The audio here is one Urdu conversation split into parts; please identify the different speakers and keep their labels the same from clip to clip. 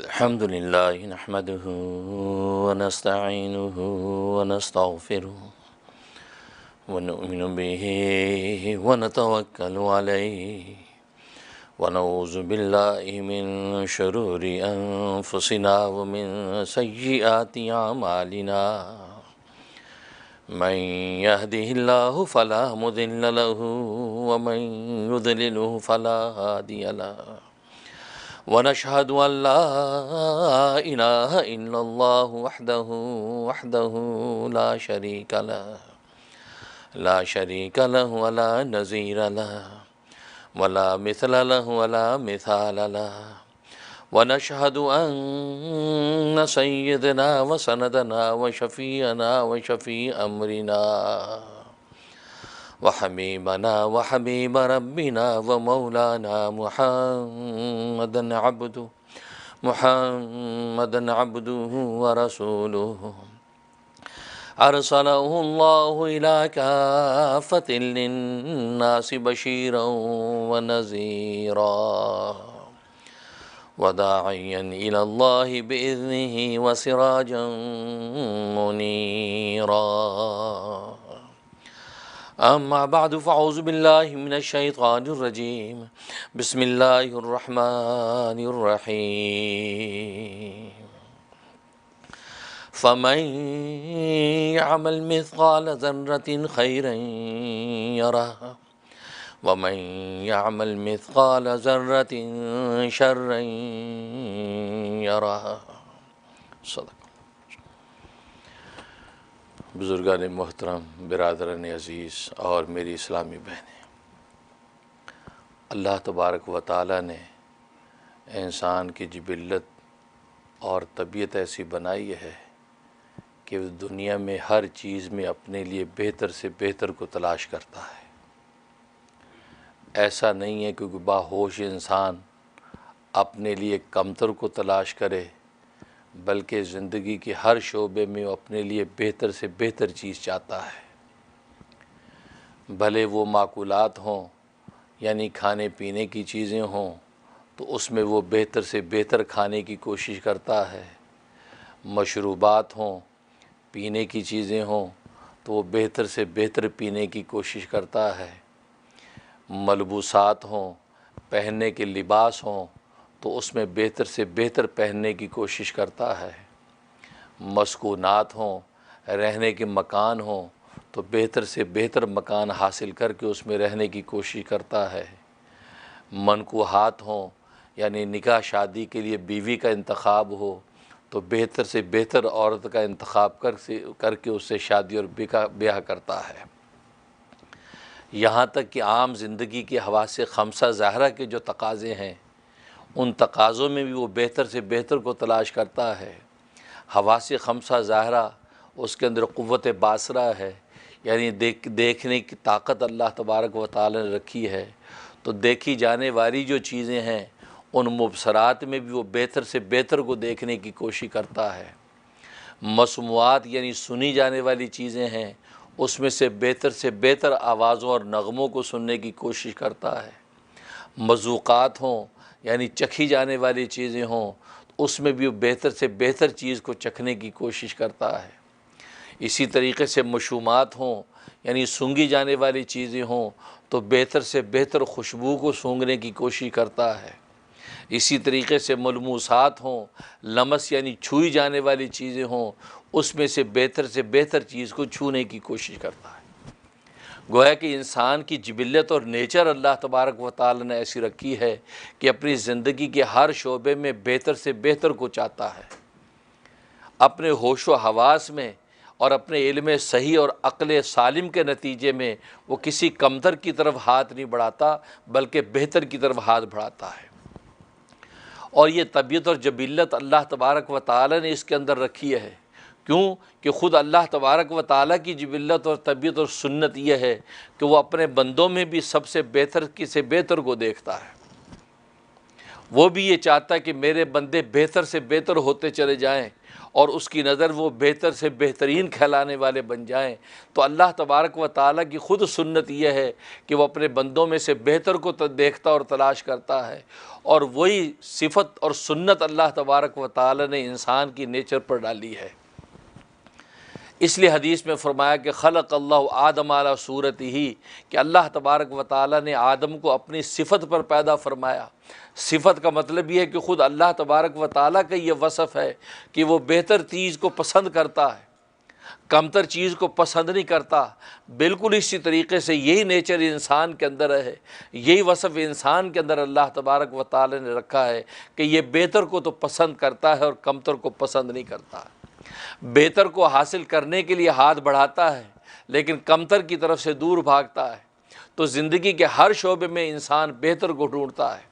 Speaker 1: الحمد لله نحمده ونستعينه ونستغفره ونؤمن به ونتوكل عليه ونعوذ بالله من شرور أنفسنا ومن سيئات أعمالنا من يهده الله فلا مضل له ومن يضلله فلا هادي له ونشهد أن لا إله إلا الله وحده لا شريك له ولا نظير له ولا مثل له ولا مثال له ونشهد أن سيدنا وسندنا وشفيعنا وشفيع أمرنا وحبيبنا وحبيب ربنا ومولانا محمدا عبده ورسوله أرسله الله إلى كافة للناس بشيرا ونذيرا وداعيا إلى الله بإذنه وسراجا منيرا أما بعد فأعوذ بالله من الشيطان الرجيم بسم الله الرحمن الرحيم فمن يعمل مثقال ذرة خيرا يره ومن يعمل مثقال ذرة شرا يره صدق. بزرگان محترم، برادران عزیز اور میری اسلامی بہنیں، اللہ تبارک و تعالیٰ نے انسان کی جبلت اور طبیعت ایسی بنائی ہے کہ وہ دنیا میں ہر چیز میں اپنے لیے بہتر سے بہتر کو تلاش کرتا ہے۔ ایسا نہیں ہے کہ باہوش انسان اپنے لیے کمتر کو تلاش کرے، بلکہ زندگی کے ہر شعبے میں وہ اپنے لیے بہتر سے بہتر چیز چاہتا ہے، بھلے وہ معقولات ہوں یعنی کھانے پینے کی چیزیں ہوں تو اس میں وہ بہتر سے بہتر کھانے کی کوشش کرتا ہے، مشروبات ہوں، پینے کی چیزیں ہوں تو وہ بہتر سے بہتر پینے کی کوشش کرتا ہے، ملبوسات ہوں، پہننے کے لباس ہوں تو اس میں بہتر سے بہتر پہننے کی کوشش کرتا ہے، مسکونات ہوں، رہنے کے مکان ہوں تو بہتر سے بہتر مکان حاصل کر کے اس میں رہنے کی کوشش کرتا ہے، منکوحات ہوں یعنی نکاح شادی کے لیے بیوی کا انتخاب ہو تو بہتر سے بہتر عورت کا انتخاب کر کے اس سے شادی اور بیاہ کرتا ہے۔ یہاں تک کہ عام زندگی کے حواس خمسہ ظاہرہ کے جو تقاضے ہیں ان تقاضوں میں بھی وہ بہتر سے بہتر کو تلاش کرتا ہے۔ حواس خمسہ ظاہرہ اس کے اندر قوت باصرہ ہے، یعنی دیکھنے کی طاقت اللہ تبارک و تعالی نے رکھی ہے، تو دیکھی جانے والی جو چیزیں ہیں ان مبصرات میں بھی وہ بہتر سے بہتر کو دیکھنے کی کوشش کرتا ہے۔ مسموعات یعنی سنی جانے والی چیزیں ہیں، اس میں سے بہتر آوازوں اور نغموں کو سننے کی کوشش کرتا ہے۔ مذوقات ہوں یعنی چکھی جانے والی چیزیں ہوں تو اس میں بھی وہ بہتر سے بہتر چیز کو چکھنے کی کوشش کرتا ہے۔ اسی طریقے سے مشومات ہوں یعنی سونگھی جانے والی چیزیں ہوں تو بہتر سے بہتر خوشبو کو سونگھنے کی کوشش کرتا ہے۔ اسی طریقے سے ملموسات ہوں، لمس یعنی چھوئی جانے والی چیزیں ہوں، اس میں سے بہتر چیز کو چھونے کی کوشش کرتا ہے۔ گویا کہ انسان کی جبلت اور نیچر اللہ تبارک و تعالی نے ایسی رکھی ہے کہ اپنی زندگی کے ہر شعبے میں بہتر سے بہتر کو چاہتا ہے۔ اپنے ہوش و حواس میں اور اپنے علم صحیح اور عقل سالم کے نتیجے میں وہ کسی کمتر کی طرف ہاتھ نہیں بڑھاتا بلکہ بہتر کی طرف ہاتھ بڑھاتا ہے۔ اور یہ طبیعت اور جبلت اللہ تبارک و تعالی نے اس کے اندر رکھی ہے۔ کیوں کہ خود اللہ تبارک و تعالیٰ کی جبلت اور طبیعت اور سنت یہ ہے کہ وہ اپنے بندوں میں بھی سب سے بہتر سے بہتر کو دیکھتا ہے۔ وہ بھی یہ چاہتا ہے کہ میرے بندے بہتر سے بہتر ہوتے چلے جائیں اور اس کی نظر وہ بہتر سے بہترین کھلانے والے بن جائیں، تو اللہ تبارک و تعالیٰ کی خود سنت یہ ہے کہ وہ اپنے بندوں میں سے بہتر کو دیکھتا اور تلاش کرتا ہے، اور وہی صفت اور سنت اللہ تبارک و تعالیٰ نے انسان کی نیچر پر ڈالی ہے۔ اس لیے حدیث میں فرمایا کہ خلق اللہ آدم علی صورتہ، کہ اللہ تبارک و تعالیٰ نے آدم کو اپنی صفت پر پیدا فرمایا۔ صفت کا مطلب یہ ہے کہ خود اللہ تبارک و تعالیٰ کا یہ وصف ہے کہ وہ بہتر چیز کو پسند کرتا ہے، کمتر چیز کو پسند نہیں کرتا۔ بالکل اسی طریقے سے یہی نیچر انسان کے اندر ہے، یہی وصف انسان کے اندر اللہ تبارک و تعالیٰ نے رکھا ہے کہ یہ بہتر کو تو پسند کرتا ہے اور کمتر کو پسند نہیں کرتا۔ بہتر کو حاصل کرنے کے لیے ہاتھ بڑھاتا ہے لیکن کمتر کی طرف سے دور بھاگتا ہے۔ تو زندگی کے ہر شعبے میں انسان بہتر کو ڈھونڈتا ہے،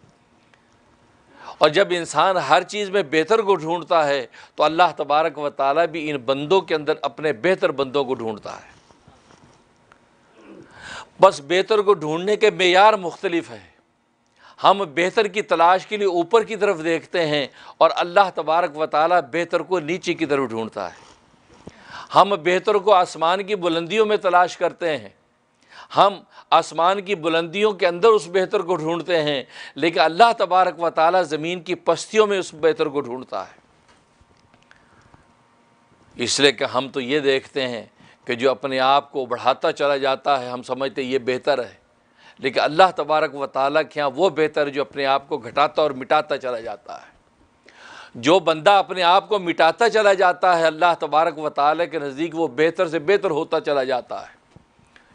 Speaker 1: اور جب انسان ہر چیز میں بہتر کو ڈھونڈتا ہے تو اللہ تبارک و تعالیٰ بھی ان بندوں کے اندر اپنے بہتر بندوں کو ڈھونڈتا ہے۔ بس بہتر کو ڈھونڈنے کے معیار مختلف ہیں۔ ہم بہتر کی تلاش کے لیے اوپر کی طرف دیکھتے ہیں اور اللہ تبارک و تعالیٰ بہتر کو نیچے کی طرف ڈھونڈتا ہے۔ ہم بہتر کو آسمان کی بلندیوں میں تلاش کرتے ہیں، ہم آسمان کی بلندیوں کے اندر اس بہتر کو ڈھونڈتے ہیں، لیکن اللہ تبارک و تعالیٰ زمین کی پستیوں میں اس بہتر کو ڈھونڈتا ہے۔ اس لیے کہ ہم تو یہ دیکھتے ہیں کہ جو اپنے آپ کو بڑھاتا چلا جاتا ہے ہم سمجھتے ہیں یہ بہتر ہے، لیکن اللہ تبارک و تعالیٰ کے ہاں وہ بہتر جو اپنے آپ کو گھٹاتا اور مٹاتا چلا جاتا ہے۔ جو بندہ اپنے آپ کو مٹاتا چلا جاتا ہے اللہ تبارک و تعالیٰ کے نزدیک وہ بہتر سے بہتر ہوتا چلا جاتا ہے۔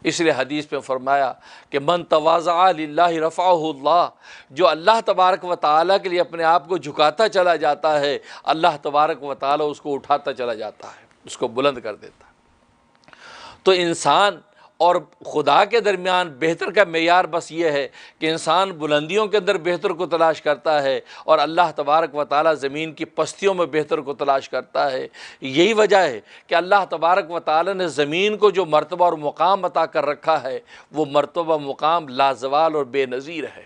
Speaker 1: اس لیے حدیث میں فرمایا کہ من تواضع للہ رفعہ اللہ، جو اللہ تبارک و تعالیٰ کے لیے اپنے آپ کو جھکاتا چلا جاتا ہے اللہ تبارک و تعالیٰ اس کو اٹھاتا چلا جاتا ہے، اس کو بلند کر دیتا ہے۔ تو انسان اور خدا کے درمیان بہتر کا معیار بس یہ ہے کہ انسان بلندیوں کے اندر بہتر کو تلاش کرتا ہے اور اللہ تبارک و تعالیٰ زمین کی پستیوں میں بہتر کو تلاش کرتا ہے۔ یہی وجہ ہے کہ اللہ تبارک و تعالیٰ نے زمین کو جو مرتبہ اور مقام عطا کر رکھا ہے وہ مرتبہ مقام لازوال اور بے نظیر ہے۔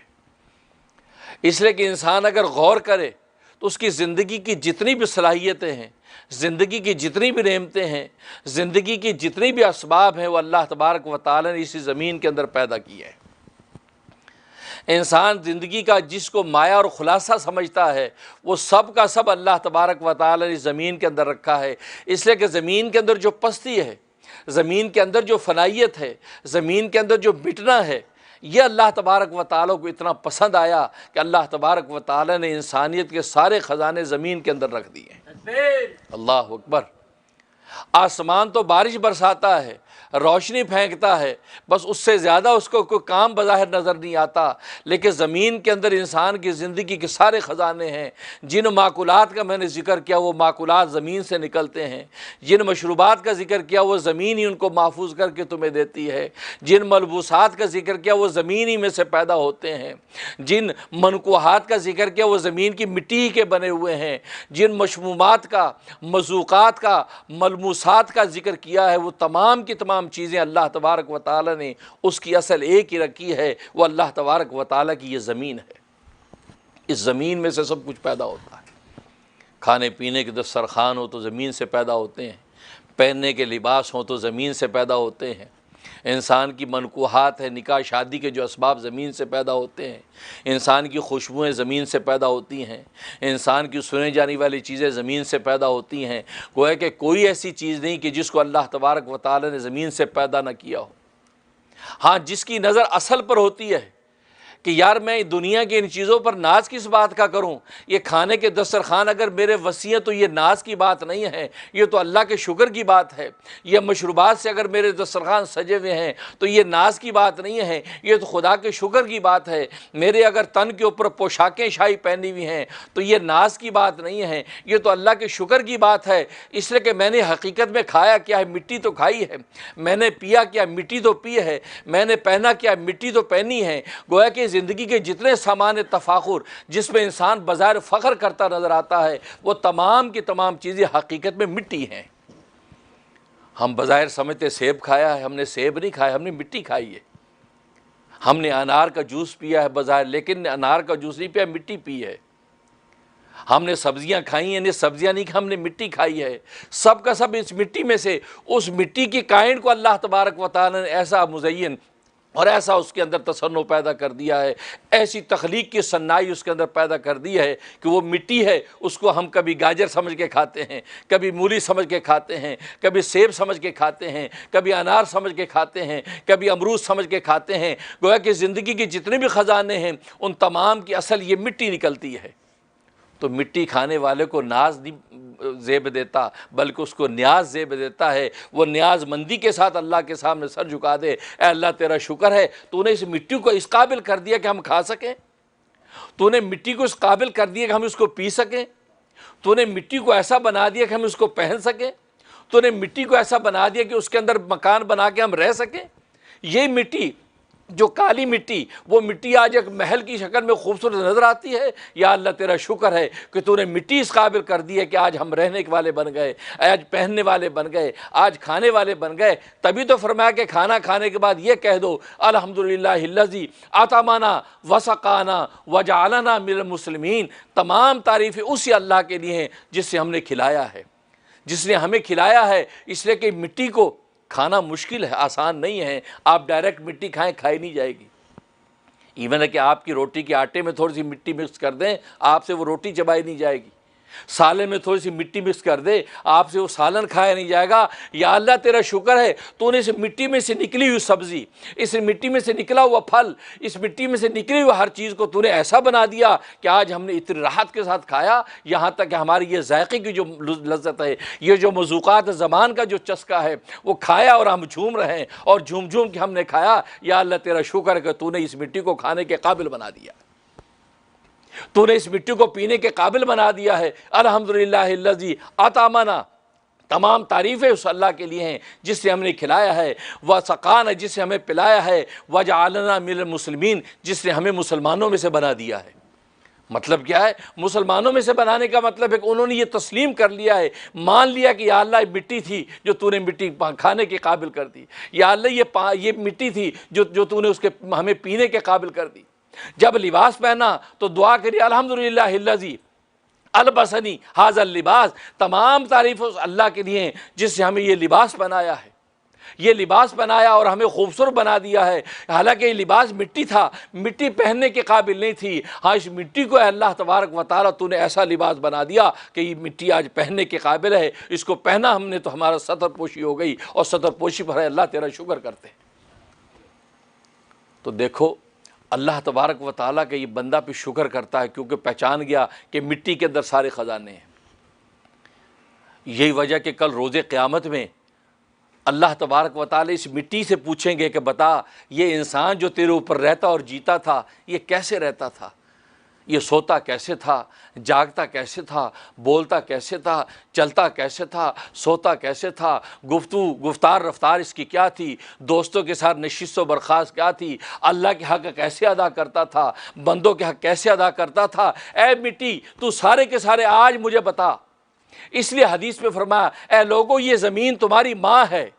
Speaker 1: اس لیے کہ انسان اگر غور کرے تو اس کی زندگی کی جتنی بھی صلاحیتیں ہیں، زندگی کی جتنی بھی نعمتیں ہیں، زندگی کی جتنی بھی اسباب ہیں وہ اللہ تبارک و تعالیٰ نے اسی زمین کے اندر پیدا کی ہے۔ انسان زندگی کا جس کو مایہ اور خلاصہ سمجھتا ہے وہ سب کا سب اللہ تبارک و تعالیٰ نے زمین کے اندر رکھا ہے۔ اس لیے کہ زمین کے اندر جو پستی ہے، زمین کے اندر جو فنائیت ہے، زمین کے اندر جو مٹنا ہے، یہ اللہ تبارک و تعالیٰ کو اتنا پسند آیا کہ اللہ تبارک و تعالیٰ نے انسانیت کے سارے خزانے زمین کے اندر رکھ دیے۔ اللہ اکبر۔ آسمان تو بارش برساتا ہے، روشنی پھینکتا ہے، بس اس سے زیادہ اس کو کوئی کام بظاہر نظر نہیں آتا، لیکن زمین کے اندر انسان کی زندگی کے سارے خزانے ہیں۔ جن معقولات کا میں نے ذکر کیا وہ معقولات زمین سے نکلتے ہیں، جن مشروبات کا ذکر کیا وہ زمین ہی ان کو محفوظ کر کے تمہیں دیتی ہے، جن ملبوسات کا ذکر کیا وہ زمین ہی میں سے پیدا ہوتے ہیں، جن منقوحات کا ذکر کیا وہ زمین کی مٹی کے بنے ہوئے ہیں، جن مشمومات کا، مذوقات کا، ملموسات کا ذکر کیا ہے وہ تمام کی تمام چیزیں اللہ تبارک و تعالیٰ نے اس کی اصل ایک ہی رکھی ہے، وہ اللہ تبارک و تعالیٰ کی یہ زمین ہے۔ اس زمین میں سے سب کچھ پیدا ہوتا ہے۔ کھانے پینے کے دسترخوان ہو تو زمین سے پیدا ہوتے ہیں، پہننے کے لباس ہوں تو زمین سے پیدا ہوتے ہیں، انسان کی منقوحات ہے، نکاح شادی کے جو اسباب زمین سے پیدا ہوتے ہیں، انسان کی خوشبوئیں زمین سے پیدا ہوتی ہیں، انسان کی سنے جانے والی چیزیں زمین سے پیدا ہوتی ہیں۔ گویا کہ کوئی ایسی چیز نہیں کہ جس کو اللہ تبارک و تعالی نے زمین سے پیدا نہ کیا ہو۔ ہاں، جس کی نظر اصل پر ہوتی ہے کہ یار میں دنیا کی ان چیزوں پر ناز کس بات کا کروں، یہ کھانے کے دسترخوان اگر میرے وسیع ہیں تو یہ ناز کی بات نہیں ہے، یہ تو اللہ کے شکر کی بات ہے۔ یہ مشروبات سے اگر میرے دسترخوان سجے ہوئے ہیں تو یہ ناز کی بات نہیں ہے، یہ تو خدا کے شکر کی بات ہے۔ میرے اگر تن کے اوپر پوشاکیں شاہی پہنی ہوئی ہیں تو یہ ناز کی بات نہیں ہے، یہ تو اللہ کے شکر کی بات ہے۔ اس لیے کہ میں نے حقیقت میں کھایا کیا ہے، مٹی تو کھائی ہے، میں نے پیا کیا، مٹی تو پی ہے، میں نے پہنا کیا، مٹی تو پہنی ہے۔ گویا کہ زندگی کے جتنے سامان تفاخر جس میں انسان بظاہر فخر کرتا نظر آتا ہے وہ تمام کی تمام چیزیں حقیقت میں مٹی ہیں۔ ہم بظاہر سمجھتے سیب کھایا ہے، ہم نے سیب نہیں کھایا، ہم نے مٹی کھائی ہے۔ ہم نے انار کا جوس پیا ہے بظاہر، لیکن انار کا جوس نہیں پیا، مٹی پی ہے۔ ہم نے سبزیاں کھائی ہیں، سبزیاں نہیں، ہم نے مٹی کھائی ہے، سب کا سب اس مٹی میں سے، اس مٹی کی کائنڈ کو اللہ تبارک و تعالی نے ایسا مزین اور ایسا اس کے اندر تصنع پیدا کر دیا ہے، ایسی تخلیق کی صنائی اس کے اندر پیدا کر دی ہے کہ وہ مٹی ہے، اس کو ہم کبھی گاجر سمجھ کے کھاتے ہیں، کبھی مولی سمجھ کے کھاتے ہیں، کبھی سیب سمجھ کے کھاتے ہیں، کبھی انار سمجھ کے کھاتے ہیں، کبھی امرود سمجھ کے کھاتے ہیں۔ گویا کہ زندگی کے جتنے بھی خزانے ہیں ان تمام کی اصل یہ مٹی نکلتی ہے۔ تو مٹی کھانے والے کو ناز نہیں زیب دیتا بلکہ اس کو نیاز زیب دیتا ہے، وہ نیاز مندی کے ساتھ اللہ کے سامنے سر جھکا دے، اے اللہ تیرا شکر ہے تو نے اس مٹی کو اس قابل کر دیا کہ ہم کھا سکیں، تو نے مٹی کو اس قابل کر دیا کہ ہم اس کو پی سکیں، تو نے مٹی کو ایسا بنا دیا کہ ہم اس کو پہن سکیں، تو نے مٹی کو ایسا بنا دیا کہ اس کے اندر مکان بنا کے ہم رہ سکیں۔ یہ مٹی جو کالی مٹی، وہ مٹی آج ایک محل کی شکل میں خوبصورت نظر آتی ہے۔ یا اللہ تیرا شکر ہے کہ تو نے مٹی اس قابل کر دی ہے کہ آج ہم رہنے والے بن گئے، آج پہننے والے بن گئے، آج کھانے والے بن گئے۔ تبھی تو فرمایا کہ کھانا کھانے کے بعد یہ کہہ دو الحمدللہ الذی اطعمنا وسقانا وجعلنا من المسلمین۔ تمام تعریفیں اسی اللہ کے لیے ہیں جس سے ہم نے کھلایا ہے، جس نے ہمیں کھلایا ہے۔ اس لیے کہ مٹی کو کھانا مشکل ہے، آسان نہیں ہے۔ آپ ڈائریکٹ مٹی کھائیں، کھائی نہیں جائے گی۔ ایون ہے کہ آپ کی روٹی کے آٹے میں تھوڑی سی مٹی مکس کر دیں، آپ سے وہ روٹی چبائی نہیں جائے گی۔ سالن میں تھوڑی سی مٹی مکس کر دے، آپ سے وہ سالن کھایا نہیں جائے گا۔ یا اللہ تیرا شکر ہے تو نے اس مٹی میں سے نکلی ہوئی سبزی، اس مٹی میں سے نکلا ہوا پھل، اس مٹی میں سے نکلی ہوئی ہر چیز کو تو نے ایسا بنا دیا کہ آج ہم نے اتنی راحت کے ساتھ کھایا، یہاں تک کہ ہماری یہ ذائقے کی جو لذت ہے، یہ جو مذوقات زمان کا جو چسکا ہے، وہ کھایا اور ہم جھوم رہے ہیں اور جھوم جھوم کے ہم نے کھایا۔ یا اللہ تیرا شکر ہے کہ تو نے اس مٹی کو کھانے کے قابل بنا دیا، تو نے اس مٹی کو پینے کے قابل بنا دیا ہے۔ الحمدللہ الذی اطعمنا، تمام تعریفیں اس اللہ کے لیے ہیں جس سے ہم نے کھلایا ہے، وسقانا، جس سے ہمیں پلایا ہے، وجعلنا من المسلمین، جس نے ہمیں مسلمانوں میں سے بنا دیا ہے۔ مطلب کیا ہے؟ مسلمانوں میں سے بنانے کا مطلب ہے کہ انہوں نے یہ تسلیم کر لیا ہے، مان لیا کہ یا اللہ یہ مٹی تھی جو تو نے مٹی کھانے کے قابل کر دی، یا اللہ یہ مٹی تھی جو تو نے اس کے ہمیں پینے کے قابل کر دی۔ جب لباس پہنا تو دعا کری الحمدللہ الذی البسنی ھذا اللباس، تمام تعریف اس اللہ کے لیے ہیں جس سے ہمیں یہ لباس بنایا ہے، یہ لباس بنایا اور ہمیں خوبصورت بنا دیا ہے۔ حالانکہ یہ لباس مٹی تھا، مٹی پہننے کے قابل نہیں تھی، ہاں اس مٹی کو اے اللہ تبارک و تعالیٰ تو نے ایسا لباس بنا دیا کہ یہ مٹی آج پہننے کے قابل ہے، اس کو پہنا ہم نے تو ہمارا ستر پوشی ہو گئی، اور ستر پوشی پر ہے اللہ تیرا شکر کرتے ہیں۔ تو دیکھو اللہ تبارک و تعالیٰ کا یہ بندہ پہ شکر کرتا ہے کیونکہ پہچان گیا کہ مٹی کے اندر سارے خزانے ہیں۔ یہی وجہ کہ کل روز قیامت میں اللہ تبارک و تعالیٰ اس مٹی سے پوچھیں گے کہ بتا یہ انسان جو تیرے اوپر رہتا اور جیتا تھا یہ کیسے رہتا تھا، یہ سوتا کیسے تھا، جاگتا کیسے تھا، بولتا کیسے تھا، چلتا کیسے تھا، سوتا کیسے تھا، گفتار رفتار اس کی کیا تھی، دوستوں کے ساتھ نشست و برخاست کیا تھی، اللہ کے حق کیسے ادا کرتا تھا، بندوں کے حق کیسے ادا کرتا تھا۔ اے مٹی تو سارے کے سارے آج مجھے بتا۔ اس لیے حدیث میں فرمایا اے لوگو یہ زمین تمہاری ماں ہے،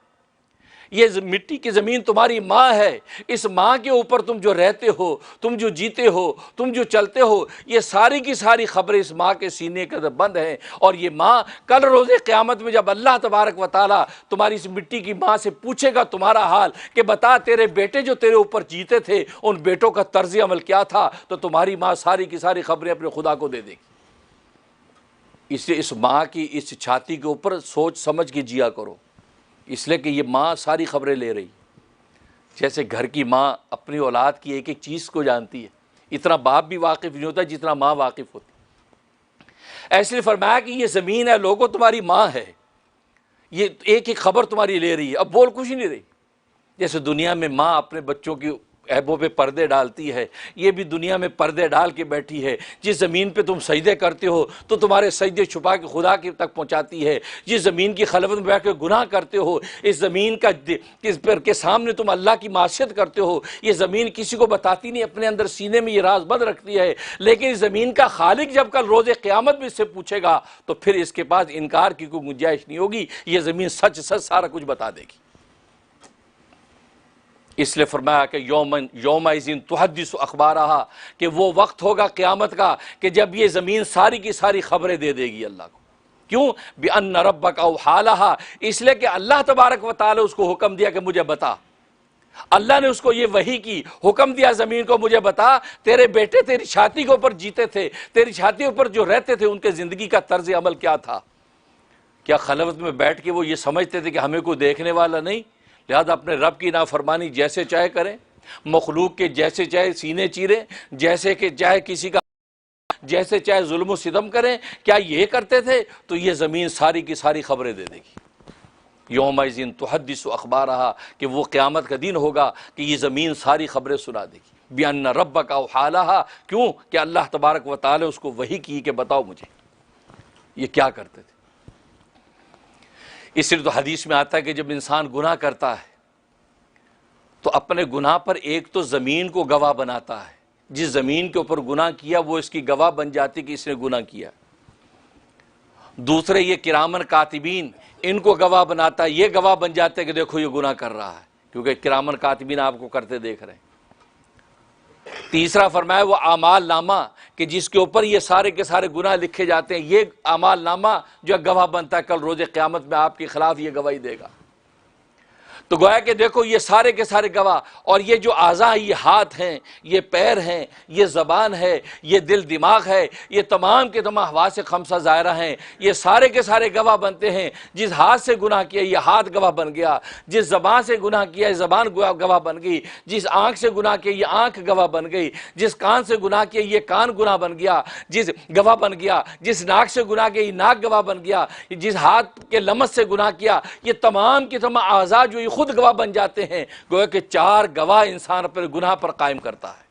Speaker 1: یہ مٹی کی زمین تمہاری ماں ہے، اس ماں کے اوپر تم جو رہتے ہو، تم جو جیتے ہو، تم جو چلتے ہو، یہ ساری کی ساری خبریں اس ماں کے سینے کے اندر بند ہیں۔ اور یہ ماں کل روز قیامت میں جب اللہ تبارک و تعالیٰ تمہاری اس مٹی کی ماں سے پوچھے گا تمہارا حال کہ بتا تیرے بیٹے جو تیرے اوپر جیتے تھے ان بیٹوں کا طرز عمل کیا تھا، تو تمہاری ماں ساری کی ساری خبریں اپنے خدا کو دے دے گی۔ اس لیے اس ماں کی اس چھاتی کے اوپر سوچ سمجھ کے جیا کرو، اس لیے کہ یہ ماں ساری خبریں لے رہی، جیسے گھر کی ماں اپنی اولاد کی ایک ایک چیز کو جانتی ہے، اتنا باپ بھی واقف نہیں ہوتا جتنا ماں واقف ہوتی۔ ایسے فرمایا کہ یہ زمین ہے لوگوں تمہاری ماں ہے، یہ ایک ایک خبر تمہاری لے رہی ہے، اب بول کچھ ہی نہیں رہی۔ جیسے دنیا میں ماں اپنے بچوں کی عیبوں پہ پردے ڈالتی ہے، یہ بھی دنیا میں پردے ڈال کے بیٹھی ہے۔ جس زمین پہ تم سجدے کرتے ہو تو تمہارے سجدے چھپا کے خدا کی تک پہنچاتی ہے، جس زمین کی خلوت میں بیٹھ کے گناہ کرتے ہو، اس زمین کا کس پر کے سامنے تم اللہ کی معصیت کرتے ہو، یہ زمین کسی کو بتاتی نہیں، اپنے اندر سینے میں یہ راز بند رکھتی ہے۔ لیکن اس زمین کا خالق جب کل روز قیامت میں اس سے پوچھے گا تو پھر اس کے پاس انکار کی کوئی گنجائش نہیں ہوگی، یہ زمین سچ سچ سارا کچھ بتا دے گی۔ اس لیے فرمایا کہ یومئذ تحدث اخبارہا، کہ وہ وقت ہوگا قیامت کا کہ جب یہ زمین ساری کی ساری خبریں دے دے گی اللہ کو۔ کیوں؟ بِأَنَّ رَبَّكَ أَوْحَىٰ لَهَا، اس لیے کہ اللہ تبارک و تعالیٰ اس کو حکم دیا کہ مجھے بتا۔ اللہ نے اس کو یہ وحی کی، حکم دیا زمین کو مجھے بتا، تیرے بیٹے تیری چھاتی کے اوپر جیتے تھے، تیری چھاتی اوپر جو رہتے تھے ان کے زندگی کا طرز عمل کیا تھا؟ کیا خلوت میں بیٹھ کے وہ یہ سمجھتے تھے کہ ہمیں کوئی دیکھنے والا نہیں، لہذا اپنے رب کی نافرمانی جیسے چاہے کریں، مخلوق کے جیسے چاہے سینے چیریں، جیسے کہ چاہے کسی کا جیسے چاہے ظلم و ستم کریں؟ کیا یہ کرتے تھے؟ تو یہ زمین ساری کی ساری خبریں دے دے گی۔ یومئذ تحدث اخبارہا، کہ وہ قیامت کا دن ہوگا کہ یہ زمین ساری خبریں سنا دے گی۔ بِأَنَّ رَبَّكَ أَوْحَىٰ لَهَا، کیوں کہ اللہ تبارک و تعالی اس کو وحی کی کہ بتاؤ مجھے یہ کیا کرتے تھے۔ اس لیے تو حدیث میں آتا ہے کہ جب انسان گناہ کرتا ہے تو اپنے گناہ پر ایک تو زمین کو گواہ بناتا ہے، جس زمین کے اوپر گناہ کیا وہ اس کی گواہ بن جاتی کہ اس نے گناہ کیا۔ دوسرے یہ کرامن کاتبین، ان کو گواہ بناتا ہے، یہ گواہ بن جاتے ہیں کہ دیکھو یہ گناہ کر رہا ہے، کیونکہ کرامن کاتبین آپ کو کرتے دیکھ رہے ہیں۔ تیسرا فرمایا وہ اعمال نامہ، کہ جس کے اوپر یہ سارے کے سارے گناہ لکھے جاتے ہیں، یہ اعمال نامہ جو گواہ بنتا ہے کل روز قیامت میں آپ کے خلاف یہ گواہی دے گا۔ تو گویا کہ دیکھو یہ سارے کے سارے گواہ، اور یہ جو اعضاء، یہ ہاتھ ہیں، یہ پیر ہیں، یہ زبان ہے، یہ دل دماغ ہے، یہ تمام کے تمام حواس خمسہ ظاہرہ ہیں، یہ سارے کے سارے گواہ بنتے ہیں۔ جس ہاتھ سے گناہ کیا یہ ہاتھ گواہ بن گیا، جس زبان سے گناہ کیا یہ زبان گواہ بن گئی، جس آنکھ سے گناہ کیا یہ آنکھ گواہ بن گئی، جس کان سے گناہ کیا یہ کان گناہ بن گیا، جس گواہ بن گیا، جس ناک سے گناہ کیا یہ ناک گواہ بن گیا، جس ہاتھ کے لمس سے گناہ کیا، یہ تمام کے تمام اعضاء جو یہ خود گواہ بن جاتے ہیں۔ گویا کہ چار گواہ انسان اپنے گناہ پر قائم کرتا ہے،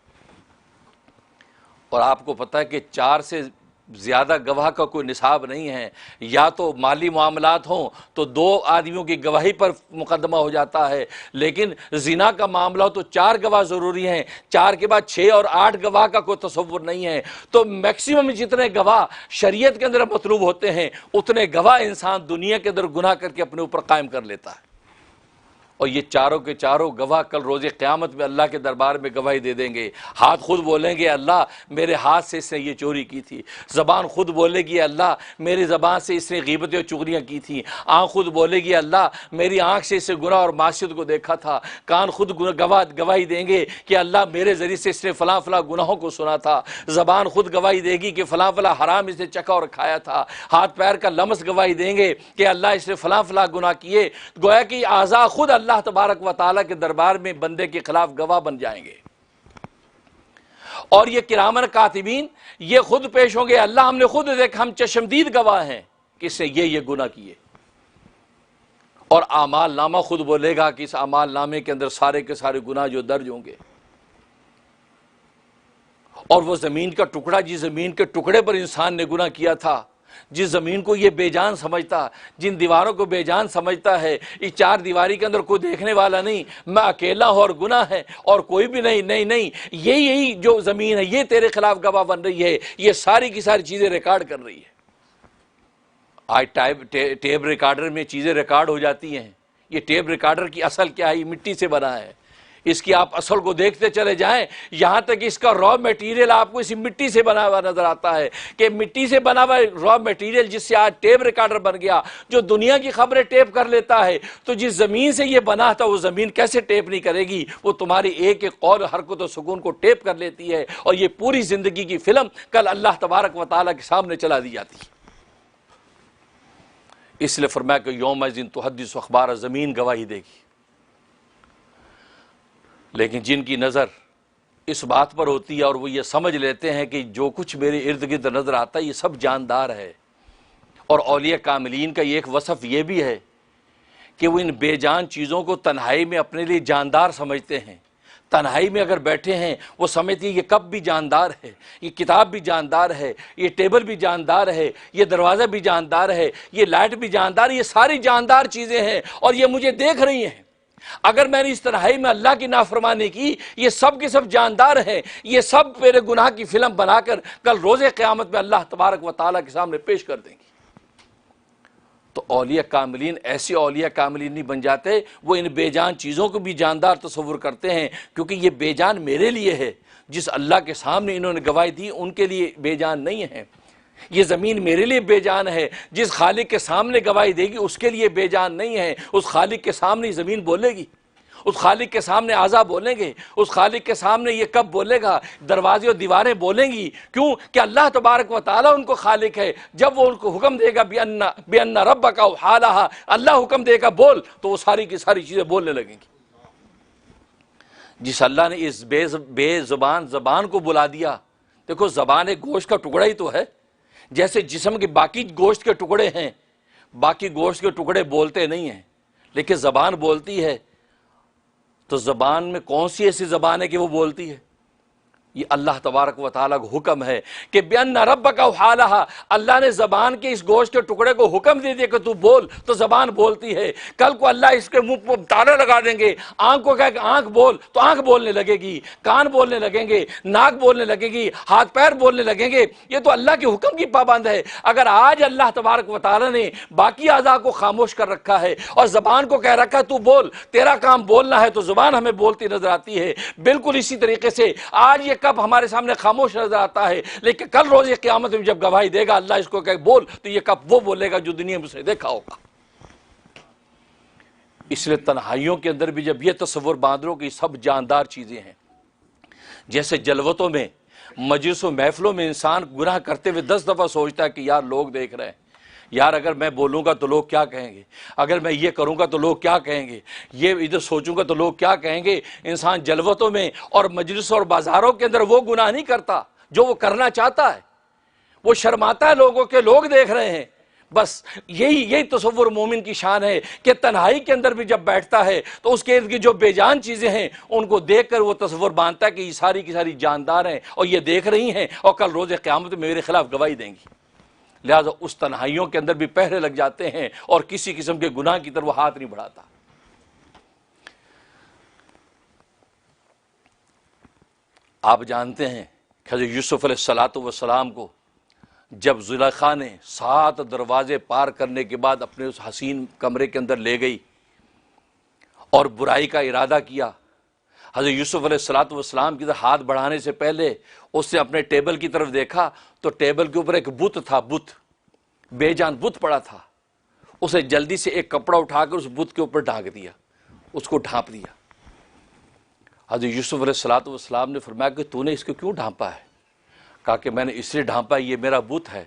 Speaker 1: اور آپ کو پتہ ہے کہ چار سے زیادہ گواہ کا کوئی نصاب نہیں ہے۔ یا تو مالی معاملات ہوں تو دو آدمیوں کی گواہی پر مقدمہ ہو جاتا ہے، لیکن زنا کا معاملہ ہو تو چار گواہ ضروری ہیں، چار کے بعد 6 اور 8 گواہ کا کوئی تصور نہیں ہے۔ تو میکسیمم جتنے گواہ شریعت کے اندر مطلوب ہوتے ہیں اتنے گواہ انسان دنیا کے اندر گناہ کر کے اپنے اوپر قائم کر لیتا ہے، اور یہ چاروں کے چاروں گواہ کل روز قیامت میں اللہ کے دربار میں گواہی دے دیں گے۔ ہاتھ خود بولیں گے اللہ میرے ہاتھ سے اس نے یہ چوری کی تھی، زبان خود بولے گی اللہ میری زبان سے اس نے غیبتیں اور چغلیاں کی تھیں، آنکھ خود بولے گی اللہ میری آنکھ سے اس نے گناہ اور معصیت کو دیکھا تھا، کان خود گواہی دیں گے کہ اللہ میرے ذریعے سے اس نے فلاں فلاں گناہوں کو سنا تھا، زبان خود گواہی دے گی کہ فلاں فلاں حرام اس نے چکھا اور کھایا تھا، ہاتھ پیر کا لمس گواہی دیں گے کہ اللہ اس نے فلاں فلاں گناہ کیے۔ گویا کہ اعضاء خود اللہ تبارک و تعالیٰ کے دربار میں بندے کے خلاف گواہ بن جائیں گے، اور یہ کرامن کاتبین یہ خود پیش ہوں گے، اللہ ہم نے خود دیکھا، ہم چشمدید گواہ ہیں کہ اس نے یہ گناہ کیے، اور اعمال نامہ خود بولے گا کہ اس اعمال نامے کے اندر سارے کے سارے گناہ جو درج ہوں گے۔ اور وہ زمین کا ٹکڑا، جس زمین کے ٹکڑے پر انسان نے گناہ کیا تھا، جس زمین کو یہ بے جان سمجھتا، جن دیواروں کو بے جان سمجھتا ہے، اس چار دیواری کے اندر کوئی دیکھنے والا نہیں، میں اکیلا ہوں اور گناہ ہے اور کوئی بھی نہیں، یہی جو زمین ہے یہ تیرے خلاف گواہ بن رہی ہے، یہ ساری کی ساری چیزیں ریکارڈ کر رہی ہے۔ آج ٹیپ ریکارڈر میں چیزیں ریکارڈ ہو جاتی ہیں۔ یہ ٹیپ ریکارڈر کی اصل کیا ہے؟ یہ مٹی سے بنا ہے، اس کی آپ اصل کو دیکھتے چلے جائیں، یہاں تک اس کا را میٹیریل آپ کو اسی مٹی سے بنا ہوا نظر آتا ہے، کہ مٹی سے بنا ہوا را میٹیریل جس سے آج ٹیپ ریکارڈر بن گیا، جو دنیا کی خبریں ٹیپ کر لیتا ہے، تو جس زمین سے یہ بنا تھا وہ زمین کیسے ٹیپ نہیں کرے گی؟ وہ تمہاری ایک ایک قول، حرکت و سکون کو ٹیپ کر لیتی ہے، اور یہ پوری زندگی کی فلم کل اللہ تبارک و تعالیٰ کے سامنے چلا دی جاتی ہے۔ اس لیے فرمایا کہ یومئذ تحدث اخبارہا، زمین گواہی دے گی۔ لیکن جن کی نظر اس بات پر ہوتی ہے اور وہ یہ سمجھ لیتے ہیں کہ جو کچھ میرے ارد گرد نظر آتا ہے یہ سب جاندار ہے، اور اولیاء کاملین کا یہ ایک وصف یہ بھی ہے کہ وہ ان بے جان چیزوں کو تنہائی میں اپنے لیے جاندار سمجھتے ہیں۔ تنہائی میں اگر بیٹھے ہیں وہ سمجھتے ہیں یہ کپ بھی جاندار ہے، یہ کتاب بھی جاندار ہے، یہ ٹیبل بھی جاندار ہے، یہ دروازہ بھی جاندار ہے، یہ لائٹ بھی جاندار ہے، یہ ساری جاندار چیزیں ہیں اور یہ مجھے دیکھ رہی ہیں۔ اگر میں نے اس تنہائی میں اللہ کی نافرمانی کی، یہ سب کے سب جاندار ہیں، یہ سب میرے گناہ کی فلم بنا کر کل روز قیامت میں اللہ تبارک و تعالیٰ کے سامنے پیش کر دیں گی۔ تو اولیاء کاملین ایسے اولیاء کاملین نہیں بن جاتے، وہ ان بے جان چیزوں کو بھی جاندار تصور کرتے ہیں، کیونکہ یہ بے جان میرے لیے ہے، جس اللہ کے سامنے انہوں نے گواہی دی ان کے لیے بے جان نہیں ہے۔ یہ زمین میرے لیے بے جان ہے، جس خالق کے سامنے گواہی دے گی اس کے لیے بے جان نہیں ہے۔ اس خالق کے سامنے زمین بولے گی، اس خالق کے سامنے اعضاء بولیں گے، اس خالق کے سامنے یہ کب بولے گا، دروازے اور دیواریں بولیں گی۔ کیوں کہ اللہ تبارک و تعالیٰ ان کو خالق ہے۔ جب وہ ان کو حکم دے گا بِأَنَّ رَبَّكَ أَوْحَىٰ لَهَا، اللہ حکم دے گا بول، تو وہ ساری کی ساری چیزیں بولنے لگیں گی۔ جس اللہ نے اس بے زبان کو بلا دیا، دیکھو زبان ایک گوشت کا ٹکڑا ہی تو ہے، جیسے جسم کے باقی گوشت کے ٹکڑے ہیں، باقی گوشت کے ٹکڑے بولتے نہیں ہیں لیکن زبان بولتی ہے۔ تو زبان میں کون سی ایسی زبان ہے کہ وہ بولتی ہے؟ یہ اللہ تبارک و تعالیٰ کا حکم ہے کہ بِأَنَّ رَبَّكَ أَوْحَىٰ لَهَا، اللہ نے زبان کے اس گوشت کے ٹکڑے کو حکم دے دیا کہ تو بول، تو زبان بولتی ہے۔ کل کو اللہ اس کے منہ پر تالا لگا دیں گے، آنکھ کو کہا کہ آنکھ بول، تو آنکھ بولنے لگے گی، کان بولنے لگیں گے، ناک بولنے لگے گی، ہاتھ پیر بولنے لگیں گے۔ یہ تو اللہ کے حکم کی پابند ہے۔ اگر آج اللہ تبارک و تعالیٰ نے باقی اعضاء کو خاموش کر رکھا ہے اور زبان کو کہہ رکھا ہے تو بول، تیرا کام بولنا ہے، تو زبان ہمیں بولتی نظر آتی ہے۔ بالکل اسی طریقے سے آج یہ کب ہمارے سامنے خاموش نظر آتا ہے، لیکن کل روز قیامت میں جب گواہی دے گا اللہ اس کو کہ بول، تو یہ کب وہ بولے گا جو دنیا میں اسے دیکھا ہوگا۔ اس لیے تنہائیوں کے اندر بھی جب یہ تصور باندھو کہ سب جاندار چیزیں ہیں، جیسے جلوتوں میں، مجلس و محفلوں میں انسان گناہ کرتے ہوئے 10 دفعہ سوچتا ہے کہ یار لوگ دیکھ رہے ہیں، یار اگر میں بولوں گا تو لوگ کیا کہیں گے، اگر میں یہ کروں گا تو لوگ کیا کہیں گے، یہ ادھر سوچوں گا تو لوگ کیا کہیں گے۔ انسان جلوتوں میں اور مجلس اور بازاروں کے اندر وہ گناہ نہیں کرتا جو وہ کرنا چاہتا ہے، وہ شرماتا ہے لوگوں کے، لوگ دیکھ رہے ہیں۔ بس یہی تصور مومن کی شان ہے کہ تنہائی کے اندر بھی جب بیٹھتا ہے تو اس کے ارد گرد جو بے جان چیزیں ہیں ان کو دیکھ کر وہ تصور باندھتا ہے کہ یہ ساری کی ساری جاندار ہیں اور یہ دیکھ رہی ہیں اور کل روز قیامت میں میرے خلاف گواہی دیں گی۔ لہذا اس تنہائیوں کے اندر بھی پہرے لگ جاتے ہیں اور کسی قسم کے گناہ کی طرف وہ ہاتھ نہیں بڑھاتا۔ آپ جانتے ہیں کہ حضرت یوسف علیہ السلام کو جب زلیخا نے 7 دروازے پار کرنے کے بعد اپنے اس حسین کمرے کے اندر لے گئی اور برائی کا ارادہ کیا، حضرت یوسف علیہ السلام کی طرف ہاتھ بڑھانے سے پہلے اس نے اپنے ٹیبل کی طرف دیکھا تو ٹیبل کے اوپر ایک بت تھا، بے جان بت پڑا تھا۔ اسے جلدی سے ایک کپڑا اٹھا کر اس بت کے اوپر ڈھانک دیا، اس کو ڈھانپ دیا۔ حضرت یوسف علیہ السلام نے فرمایا کہ تو نے اس کو کیوں ڈھانپا ہے؟ کہا کہ میں نے اس لیے ڈھانپا، یہ میرا بت ہے،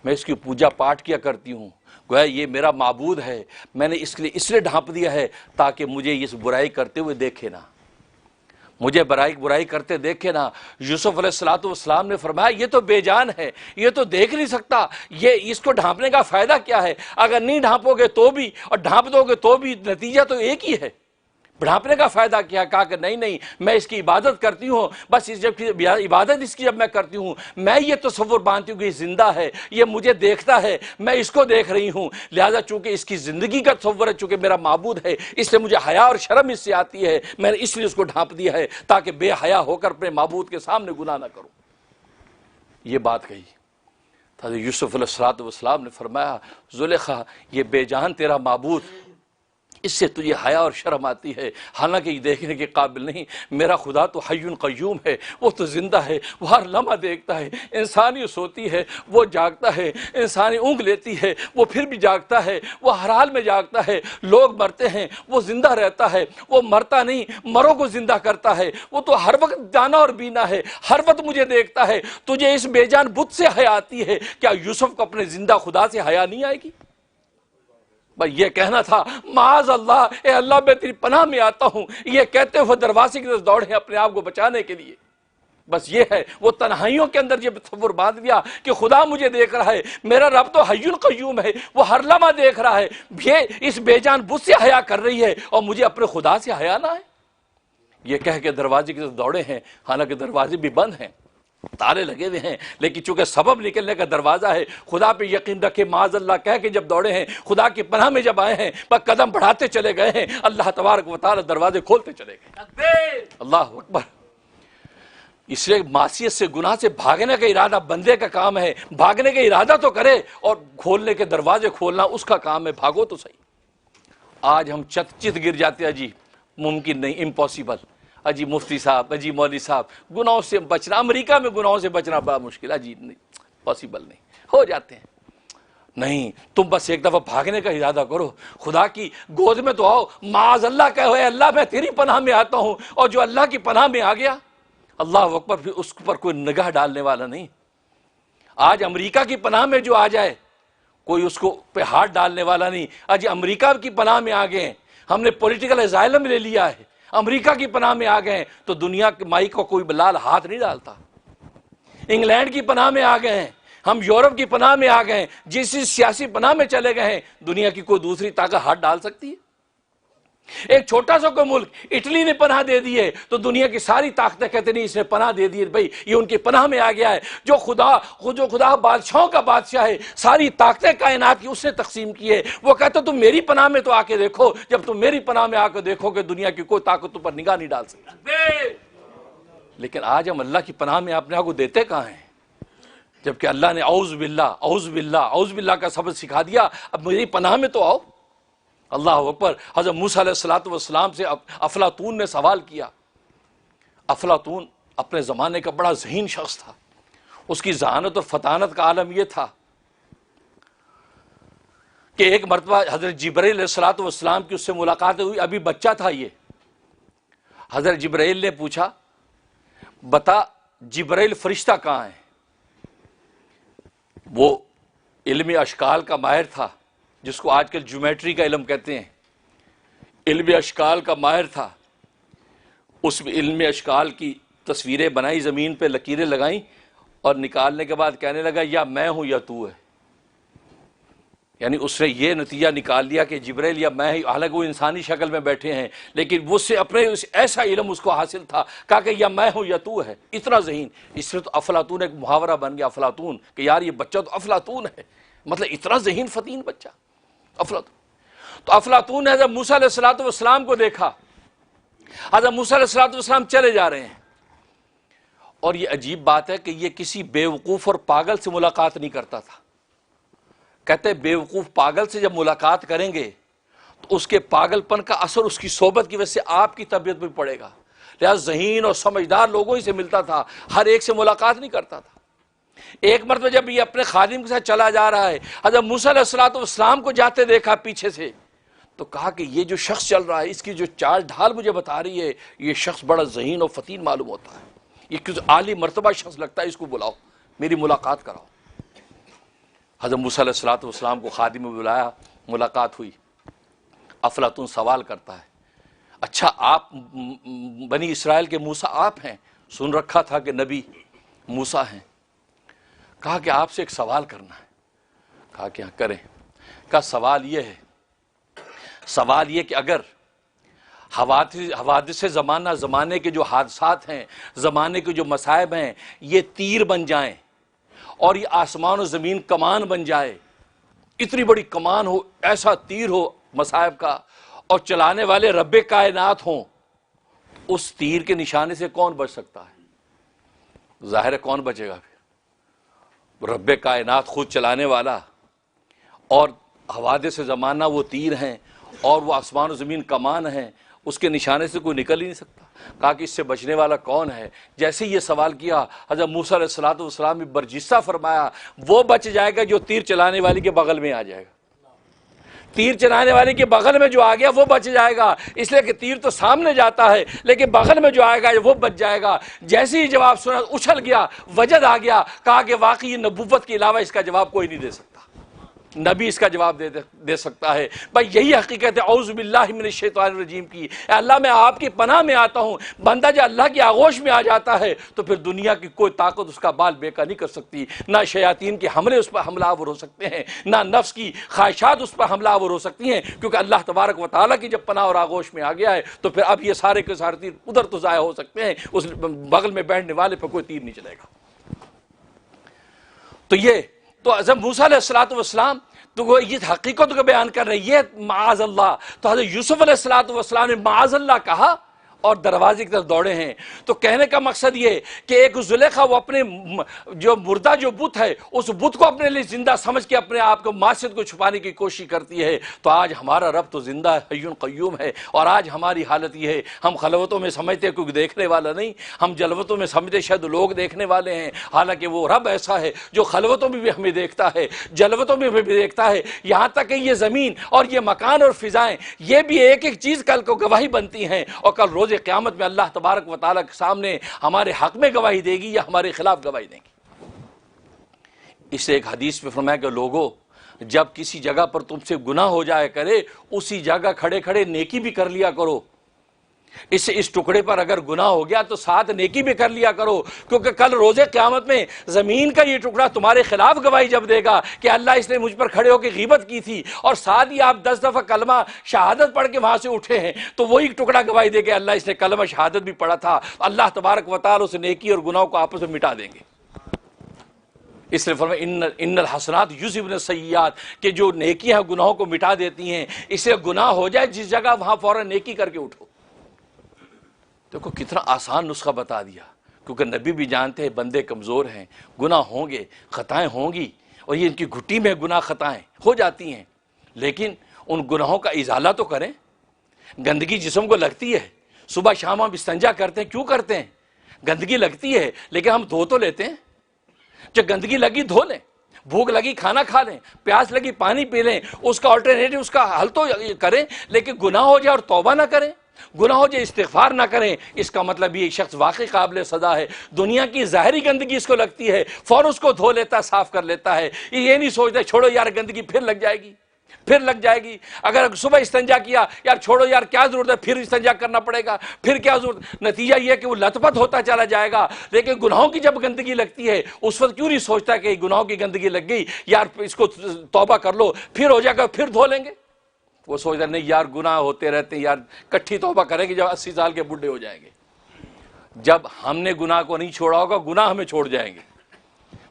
Speaker 1: میں اس کی پوجا پاٹ کیا کرتی ہوں، گویا یہ میرا معبود ہے، میں نے اس لیے ڈھانپ دیا ہے تاکہ مجھے اس برائی کرتے ہوئے دیکھے نہ، مجھے برائی کرتے دیکھے نہ۔ یوسف علیہ السلام نے فرمایا یہ تو بے جان ہے، یہ تو دیکھ نہیں سکتا، یہ اس کو ڈھانپنے کا فائدہ کیا ہے؟ اگر نہیں ڈھانپو گے تو بھی اور ڈھانپ دو گے تو بھی نتیجہ تو ایک ہی ہے، ڈھانپنے کا فائدہ کیا؟ کہا کہ نہیں میں اس کی عبادت کرتی ہوں، بس جب عبادت اس کی جب میں کرتی ہوں میں یہ تصور باندھتی ہوں کہ یہ زندہ ہے، یہ مجھے دیکھتا ہے، میں اس کو دیکھ رہی ہوں، لہذا چونکہ اس کی زندگی کا تصور ہے، چونکہ میرا معبود ہے، اس لیے مجھے حیا اور شرم اس سے آتی ہے، میں نے اس لیے اس کو ڈھانپ دیا ہے تاکہ بے حیا ہو کر اپنے معبود کے سامنے گناہ نہ کروں۔ یہ بات کہی۔ حضرت یوسف علیہ السلام نے فرمایا زلیخا یہ بے جان تیرا معبود، اس سے تجھے حیا اور شرم آتی ہے، حالانکہ یہ دیکھنے کے قابل نہیں، میرا خدا تو حی قیوم ہے، وہ تو زندہ ہے، وہ ہر لمحہ دیکھتا ہے، انسانی سوتی ہے وہ جاگتا ہے، انسانی اونگ لیتی ہے وہ پھر بھی جاگتا ہے، وہ ہر حال میں جاگتا ہے، لوگ مرتے ہیں وہ زندہ رہتا ہے، وہ مرتا نہیں مروں کو زندہ کرتا ہے، وہ تو ہر وقت جانا اور بینا ہے، ہر وقت مجھے دیکھتا ہے۔ تجھے اس بے جان بت سے حیا آتی ہے، کیا یوسف کو اپنے زندہ خدا سے حیا نہیں آئے گی؟ بس یہ کہنا تھا معاذ اللہ، اے اللہ میں تیری پناہ میں آتا ہوں، یہ کہتے ہوئے دروازے کی طرف دوڑے اپنے آپ کو بچانے کے لیے۔ بس یہ ہے، وہ تنہائیوں کے اندر یہ تصور باندھ دیا کہ خدا مجھے دیکھ رہا ہے، میرا رب تو حی القیوم ہے، وہ ہر لمحہ دیکھ رہا ہے، یہ اس بے جان بت سے حیا کر رہی ہے اور مجھے اپنے خدا سے حیا نہ ہے۔ یہ کہہ کے دروازے کی طرف دوڑے ہیں، حالانکہ دروازے بھی بند ہیں، تالے لگے ہوئے ہیں، لیکن چونکہ سبب نکلنے کا دروازہ ہے، خدا پہ یقین رکھے معاذ اللہ کہہ کے جب دوڑے ہیں، خدا کی پناہ میں جب آئے ہیں، بس قدم بڑھاتے چلے گئے ہیں، اللہ تبارک و تعالی دروازے کھولتے چلے گئے۔ اللہ اکبر۔ اس لیے معصیت سے، گناہ سے بھاگنے کا ارادہ بندے کا کام ہے، بھاگنے کا ارادہ تو کرے، اور کھولنے کے دروازے کھولنا اس کا کام ہے، بھاگو تو صحیح۔ آج ہم چت گر جاتے ہیں، جی ممکن نہیں، امپاسبل، اجی مفتی صاحب، اجی مولوی صاحب، گناہوں سے بچنا، امریکہ میں گناہوں سے بچنا بڑا مشکل ہے، جی نہیں پاسبل نہیں، ہو جاتے ہیں۔ نہیں، تم بس ایک دفعہ بھاگنے کا ارادہ کرو، خدا کی گود میں تو آؤ، معاذ اللہ کہو، اے اللہ میں تیری پناہ میں آتا ہوں، اور جو اللہ کی پناہ میں آ گیا، اللہ اکبر، پھر اس پر کوئی نگاہ ڈالنے والا نہیں۔ آج امریکہ کی پناہ میں جو آ جائے، کوئی اس کو پہ ہاتھ ڈالنے والا نہیں۔ آج امریکہ کی پناہ میں آ گئے ہیں، ہم نے پولیٹیکل اسائلم لے لیا ہے، امریکہ کی پناہ میں آ گئے ہیں، تو دنیا کے مائی کو کوئی بلال ہاتھ نہیں ڈالتا۔ انگلینڈ کی پناہ میں آ گئے ہیں، ہم یورپ کی پناہ میں آ گئے ہیں، جس سیاسی پناہ میں چلے گئے ہیں، دنیا کی کوئی دوسری طاقت ہاتھ ڈال سکتی ہے؟ ایک چھوٹا سا کوئی ملک اٹلی نے پناہ دے دی ہے، تو دنیا کی ساری طاقتیں کہتے نہیں، اس نے پناہ دے دی ہے، بھائی یہ ان کی پناہ میں آ گیا ہے۔ جو خدا بادشاہوں کا بادشاہ ہے، ساری طاقتیں کائنات کی اس نے تقسیم کی ہے، وہ کہتا تم میری پناہ میں تو آ کے دیکھو، جب تم میری پناہ میں آ کے دیکھو کہ دنیا کی کوئی طاقت تم پر نگاہ نہیں ڈال سکتی۔ لیکن آج ہم اللہ کی پناہ میں اپنے آپ کو دیتے کہاں ہیں؟ جبکہ اللہ نے اعوذ باللہ کا سبق سکھا دیا، اب میری پناہ میں تو آؤ۔ اللہ اکبر۔ حضرت موسیٰ علیہ السلام سے افلاطون نے سوال کیا۔ افلاطون اپنے زمانے کا بڑا ذہین شخص تھا، اس کی ذہانت اور فطانت کا عالم یہ تھا کہ ایک مرتبہ حضرت جبرائیل علیہ السلام کی اس سے ملاقات ہوئی، ابھی بچہ تھا یہ۔ حضرت جبرائیل نے پوچھا، بتا جبرائیل فرشتہ کہاں ہے؟ وہ علم اشکال کا ماہر تھا، جس کو آج کل جیومیٹری کا علم کہتے ہیں، علم اشکال کا ماہر تھا۔ اس علم اشکال کی تصویریں بنائی، زمین پہ لکیریں لگائیں، اور نکالنے کے بعد کہنے لگا یا میں ہوں یا تو ہے۔ یعنی اس نے یہ نتیجہ نکال لیا کہ جبرائیل یا میں ہی، حالانکہ وہ انسانی شکل میں بیٹھے ہیں، لیکن وہ سے اپنے ایسا علم اس کو حاصل تھا، کہا کہ یا میں ہوں یا تو ہے، اتنا ذہین۔ اس لیے تو افلاطون ایک محاورہ بن گیا، افلاطون، کہ یار یہ بچہ تو افلاطون ہے، مطلب اتنا ذہین فتین بچہ افلاطون۔ تو افلاطون نے حضرت موسیٰ علیہ السلام کو دیکھا، حضرت موسیٰ علیہ السلام چلے جا رہے ہیں، اور یہ عجیب بات ہے کہ یہ کسی بیوقوف اور پاگل سے ملاقات نہیں کرتا تھا۔ کہتے بیوقوف پاگل سے جب ملاقات کریں گے تو اس کے پاگل پن کا اثر اس کی صحبت کی وجہ سے آپ کی طبیعت میں پڑے گا، لہذا ذہین اور سمجھدار لوگوں ہی سے ملتا تھا، ہر ایک سے ملاقات نہیں کرتا تھا۔ ایک مرتبہ جب یہ اپنے خادم کے ساتھ چلا جا رہا ہے، حضرت موسیٰ علیہ السلام کو جاتے دیکھا پیچھے سے، تو کہا کہ یہ جو شخص چل رہا ہے، اس کی جو چال ڈھال مجھے بتا رہی ہے، یہ شخص بڑا ذہین اور فتین معلوم ہوتا ہے، یہ کچھ عالی مرتبہ شخص لگتا ہے، اس کو بلاؤ، میری ملاقات کراؤ۔ حضرت موسیٰ علیہ السلام کو خادم میں بلایا، ملاقات ہوئی۔ افلاطون سوال کرتا ہے، اچھا آپ بنی اسرائیل کے موسیٰ آپ ہیں؟ سن رکھا تھا کہ نبی موسیٰ ہیں۔ کہا کہ آپ سے ایک سوال کرنا ہے۔ کہا کہ ہاں کریں۔ کہا سوال یہ ہے، سوال یہ کہ اگر حوادث زمانہ، زمانے کے جو حادثات ہیں، زمانے کے جو مصائب ہیں، یہ تیر بن جائیں اور یہ آسمان و زمین کمان بن جائے، اتنی بڑی کمان ہو، ایسا تیر ہو مصائب کا، اور چلانے والے رب کائنات ہوں، اس تیر کے نشانے سے کون بچ سکتا ہے؟ ظاہر ہے کون بچے گا پھر؟ رب کائنات خود چلانے والا، اور حوادث زمانہ وہ تیر ہیں، اور وہ آسمان و زمین کمان ہیں، اس کے نشانے سے کوئی نکل ہی نہیں سکتا۔ کہا کہ اس سے بچنے والا کون ہے؟ جیسے یہ سوال کیا، حضرت موسیٰ علیہ السلام نے برجستہ فرمایا، وہ بچ جائے گا جو تیر چلانے والی کے بغل میں آ جائے گا۔ تیر چلانے والے کے بغل میں جو آ گیا وہ بچ جائے گا، اس لیے کہ تیر تو سامنے جاتا ہے، لیکن بغل میں جو آئے گا وہ بچ جائے گا۔ جیسے ہی جواب سنا، اچھل گیا، وجد آ گیا، کہا کہ واقعی نبوت کے علاوہ اس کا جواب کوئی نہیں دے سکتا، نبی اس کا جواب دے سکتا ہے۔ بھائی یہی حقیقت ہے اعوذ باللہ من الشیطان الرجیم کی، اے اللہ میں آپ کی پناہ میں آتا ہوں۔ بندہ جو اللہ کی آغوش میں آ جاتا ہے تو پھر دنیا کی کوئی طاقت اس کا بال بیکا نہیں کر سکتی، نہ شیاطین کے حملے اس پر حملہ آور ہو سکتے ہیں، نہ نفس کی خواہشات اس پر حملہ آور ہو سکتی ہیں، کیونکہ اللہ تبارک و تعالیٰ کی جب پناہ اور آغوش میں آ گیا ہے تو پھر اب یہ سارے کے سارے تیر ادھر تو ضائع ہو سکتے ہیں، اس بغل میں بیٹھنے والے پہ کوئی تیر نہیں چلے گا۔ تو حضرت موسیٰ علیہ السلام تو وہ یہ حقیقت کو بیان کر رہے ہیں، یہ معاذ اللہ۔ تو حضرت یوسف علیہ السلام نے معاذ اللہ کہا، اور دروازے کی طرف دوڑے ہیں۔ تو کہنے کا مقصد یہ کہ ایک زلیخا وہ اپنے جو مردہ جو بت ہے اس بت کو اپنے لیے زندہ سمجھ کے اپنے آپ کو معصیت کو چھپانے کی کوشش کرتی ہے۔ تو آج ہمارا رب تو زندہ ہے، حی قیوم ہے، اور آج ہماری حالت یہ ہے ہم خلوتوں میں سمجھتے ہیں کوئی دیکھنے والا نہیں، ہم جلوتوں میں سمجھتے شاید لوگ دیکھنے والے ہیں، حالانکہ وہ رب ایسا ہے جو خلوتوں میں بھی ہمیں دیکھتا ہے، جلوتوں میں بھی دیکھتا ہے، یہاں تک کہ یہ زمین اور یہ مکان اور فضائیں یہ بھی ایک ایک چیز کل کو گواہی بنتی ہیں، اور کل روز قیامت میں اللہ تبارک و تعالیٰ کے سامنے ہمارے حق میں گواہی دے گی یا ہمارے خلاف گواہی دے گی۔ اس سے ایک حدیث میں فرمایا کہ لوگوں جب کسی جگہ پر تم سے گناہ ہو جائے کرے اسی جگہ کھڑے کھڑے نیکی بھی کر لیا کرو، اس ٹکڑے پر اگر گناہ ہو گیا تو ساتھ نیکی بھی کر لیا کرو، کیونکہ کل روز قیامت میں زمین کا یہ ٹکڑا تمہارے خلاف گواہی جب دے گا کہ اللہ اس نے مجھ پر کھڑے ہو کے غیبت کی تھی، اور ساتھ ہی آپ 10 دفعہ کلمہ شہادت پڑھ کے وہاں سے اٹھے ہیں، تو وہی ٹکڑا گواہی دے کہ اللہ اس نے کلمہ شہادت بھی پڑھا تھا، اللہ تبارک و تعالیٰ اس نیکی اور گناہوں کو آپس میں مٹا دیں گے۔ اس لیے فرمایا ان الحسنات یذھبن السیئات کہ جو نیکیاں گناہوں کو مٹا دیتی ہیں، اس سے گناہ ہو جائے جس جگہ وہاں فوراً نیکی کر کے اٹھو۔ دیکھو کتنا آسان نسخہ بتا دیا، کیونکہ نبی بھی جانتے ہیں بندے کمزور ہیں، گناہ ہوں گے، خطائیں ہوں گی، اور یہ ان کی گھٹی میں گناہ خطائیں ہو جاتی ہیں، لیکن ان گناہوں کا ازالہ تو کریں۔ گندگی جسم کو لگتی ہے، صبح شام ہم استنجا کرتے ہیں، کیوں کرتے ہیں؟ گندگی لگتی ہے، لیکن ہم دھو تو لیتے ہیں۔ جب گندگی لگی دھو لیں، بھوک لگی کھانا کھا لیں، پیاس لگی پانی پی لیں، اس کا آلٹرنیٹو اس کا حل تو کریں، لیکن گناہ ہو جائے اور توبہ نہ کریں، گناہ ہو جائے استغفار نہ کریں، اس کا مطلب یہ شخص واقعی قابل سزا ہے۔ دنیا کی ظاہری گندگی اس کو لگتی ہے، فوراً اس کو دھو لیتا ہے، صاف کر لیتا ہے، یہ نہیں سوچتا چھوڑو یار گندگی پھر لگ جائے گی، پھر لگ جائے گی، اگر صبح استنجا کیا یار چھوڑو یار کیا ضرورت ہے، پھر استنجا کرنا پڑے گا، پھر کیا ضرورت، نتیجہ یہ ہے کہ وہ لت پت ہوتا چلا جائے گا۔ لیکن گناہوں کی جب گندگی لگتی ہے اس وقت کیوں نہیں سوچتا کہ گناہوں کی گندگی لگ گئی یار اس کو توبہ کر لو، پھر ہو جائے گا، پھر دھو لیں گے۔ وہ سوچتا نہیں یار گناہ ہوتے رہتے ہیں یار، کٹھی توبہ کریں گے جب 80 سال کے بڈھے ہو جائیں گے۔ جب ہم نے گناہ کو نہیں چھوڑا ہوگا گناہ ہمیں چھوڑ جائیں گے۔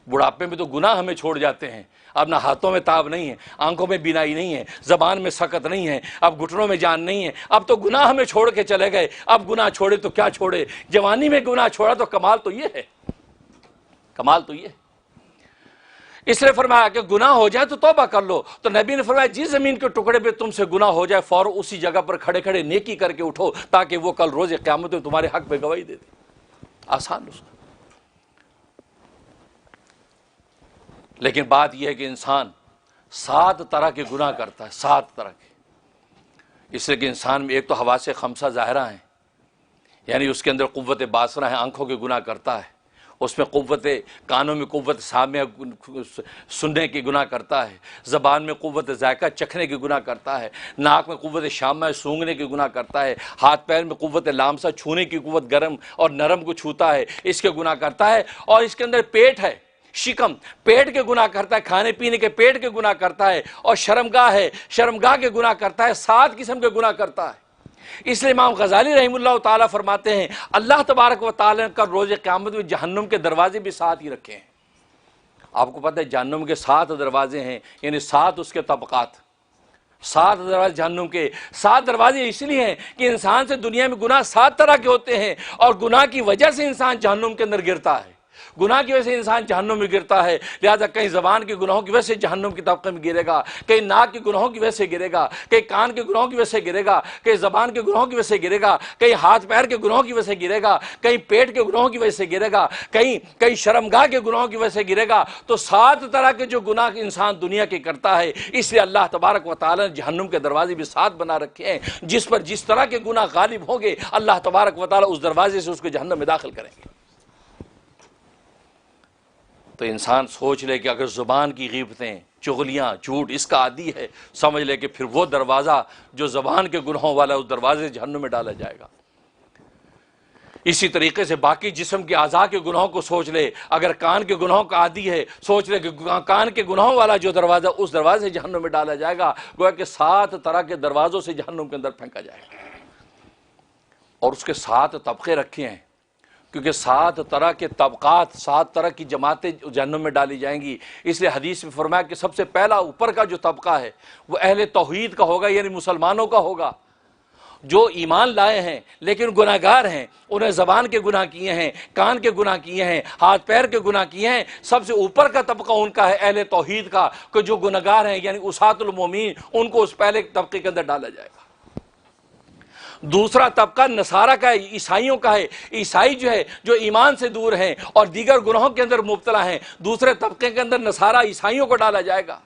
Speaker 1: بڑھاپے میں تو گناہ ہمیں چھوڑ جاتے ہیں، اب نہ ہاتھوں میں تاب نہیں ہے، آنکھوں میں بینائی نہیں ہے، زبان میں سکت نہیں ہے، اب گھٹنوں میں جان نہیں ہے، اب تو گناہ ہمیں چھوڑ کے چلے گئے۔ اب گناہ چھوڑے تو کیا چھوڑے، جوانی میں گناہ چھوڑا تو کمال تو یہ ہے، کمال تو یہ ہے۔ اس لیے فرمایا کہ گناہ ہو جائے تو توبہ کر لو۔ تو نبی نے فرمایا جس زمین کے ٹکڑے پہ تم سے گناہ ہو جائے فوراً اسی جگہ پر کھڑے کھڑے نیکی کر کے اٹھو، تاکہ وہ کل روز قیامت میں تمہارے حق پہ گواہی دے دے۔ آسان نسخہ۔ لیکن بات یہ ہے کہ انسان 7 طرح کے گناہ کرتا ہے، 7 طرح کے۔ اس لیے کہ انسان میں ایک تو حواس خمسہ ظاہرہ ہیں، یعنی اس کے اندر قوت باصرہ ہے، آنکھوں کے گناہ کرتا ہے، اس میں قوت کانوں میں قوت سامعہ سننے کی گناہ کرتا ہے، زبان میں قوت ذائقہ چکھنے کی گناہ کرتا ہے، ناک میں قوت شامہ سونگھنے کی گناہ کرتا ہے، ہاتھ پیر میں قوت لامسہ چھونے کی قوت گرم اور نرم کو چھوتا ہے، اس کے گناہ کرتا ہے۔ اور اس کے اندر پیٹ ہے، شکم، پیٹ کے گناہ کرتا ہے، کھانے پینے کے پیٹ کے گناہ کرتا ہے، اور شرمگاہ ہے، شرمگاہ کے گناہ کرتا ہے، 7 قسم کے گناہ کرتا ہے۔ اس لیے امام غزالی رحمہ اللہ تعالیٰ فرماتے ہیں اللہ تبارک و تعالیٰ نے کل روز قیامت میں جہنم کے دروازے بھی 7 ہی رکھے ہیں۔ آپ کو پتہ ہے جہنم کے 7 دروازے ہیں، یعنی 7 اس کے طبقات، 7 دروازے جہنم کے۔ 7 دروازے اس لیے ہیں کہ انسان سے دنیا میں گناہ 7 طرح کے ہوتے ہیں، اور گناہ کی وجہ سے انسان جہنم کے اندر گرتا ہے، گناہ کی وجہ سے انسان جہنم میں گرتا ہے۔ لہذا کہیں زبان کے گناہوں کی وجہ سے جہنم کی طبقے میں گرے گا، کہیں ناک کے گناہوں کی وجہ سے گرے گا، کہیں کان کے گناہوں کی وجہ سے گرے گا، کہیں زبان کے گناہوں کی وجہ سے گرے گا، کہیں ہاتھ پیر کے گناہوں کی وجہ سے گرے گا، کہیں پیٹ کے گناہوں کی وجہ سے گرے گا، کہیں شرمگاہ کے گناہوں کی وجہ سے گرے گا۔ تو 7 طرح کے جو گناہ انسان دنیا کے کرتا ہے، اس لیے اللہ تبارک و تعالیٰ نے جہنم کے دروازے بھی 7 بنا رکھے ہیں، جس پر جس طرح کے گناہ غالب ہوں گے اللہ تبارک و تعالیٰ اس دروازے سے اس کو جہنم میں داخل کریں گے۔ تو انسان سوچ لے کہ اگر زبان کی غیبتیں، چغلیاں، جھوٹ اس کا عادی ہے، سمجھ لے کہ پھر وہ دروازہ جو زبان کے گناہوں والا اس دروازے جہنم میں ڈالا جائے گا۔ اسی طریقے سے باقی جسم کے اعضاء کے گناہوں کو سوچ لے، اگر کان کے گناہوں کا عادی ہے سوچ لے کہ کان کے گناہوں والا جو دروازہ اس دروازے جہنم میں ڈالا جائے گا۔ گویا کہ 7 طرح کے دروازوں سے جہنم کے اندر پھینکا جائے گا، اور اس کے 7 طبقے رکھے ہیں، کیونکہ 7 طرح کے طبقات، 7 طرح کی جماعتیں جہنم میں ڈالی جائیں گی۔ اس لیے حدیث میں فرمایا کہ سب سے پہلا اوپر کا جو طبقہ ہے وہ اہل توحید کا ہوگا، یعنی مسلمانوں کا ہوگا، جو ایمان لائے ہیں لیکن گناہ گار ہیں، انہیں زبان کے گناہ کیے ہیں، کان کے گناہ کیے ہیں، ہاتھ پیر کے گناہ کیے ہیں، سب سے اوپر کا طبقہ ان کا ہے اہل توحید کا، کہ جو گناہ گار ہیں یعنی اسات المومنین، ان کو اس پہلے طبقے کے اندر ڈالا جائے گا۔ دوسرا طبقہ نصارہ کا ہے، عیسائیوں کا ہے۔ عیسائی جو ہے جو ایمان سے دور ہیں اور دیگر گناہوں کے اندر مبتلا ہیں، دوسرے طبقے کے اندر نصارہ عیسائیوں کو ڈالا جائے گا۔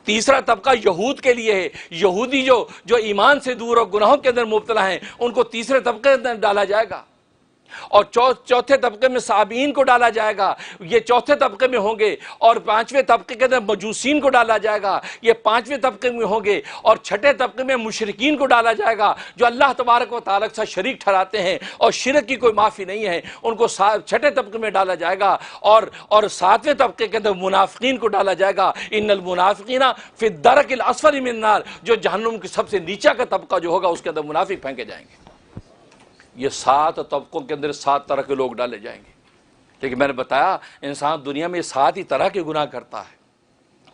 Speaker 1: تیسرا طبقہ یہود کے لیے ہے، یہودی جو ایمان سے دور اور گناہوں کے اندر مبتلا ہیں، ان کو تیسرے طبقے کے اندر ڈالا جائے گا۔ اور چوتھے طبقے میں صابئین کو ڈالا جائے گا، یہ چوتھے طبقے میں ہوں گے۔ اور پانچویں طبقے کے اندر مجوسین کو ڈالا جائے گا، یہ پانچویں طبقے میں ہوں گے۔ اور چھٹے طبقے میں مشرکین کو ڈالا جائے گا، جو اللہ تبارک و تعالیٰ کے ساتھ شریک ٹھہراتے ہیں اور شرک کی کوئی معافی نہیں ہے، ان کو چھٹے طبقے میں ڈالا جائے گا۔ اور ساتویں طبقے کے اندر منافقین کو ڈالا جائے گا، ان المنافقین فی الدرک الاسفل من النار، جو جہنم کی سب سے نیچا کا طبقہ جو ہوگا اس کے اندر منافق پھینکے جائیں گے۔ یہ 7 طبقوں کے اندر 7 طرح کے لوگ ڈالے جائیں گے۔ لیکن میں نے بتایا انسان دنیا میں 7 ہی طرح کے گناہ کرتا ہے۔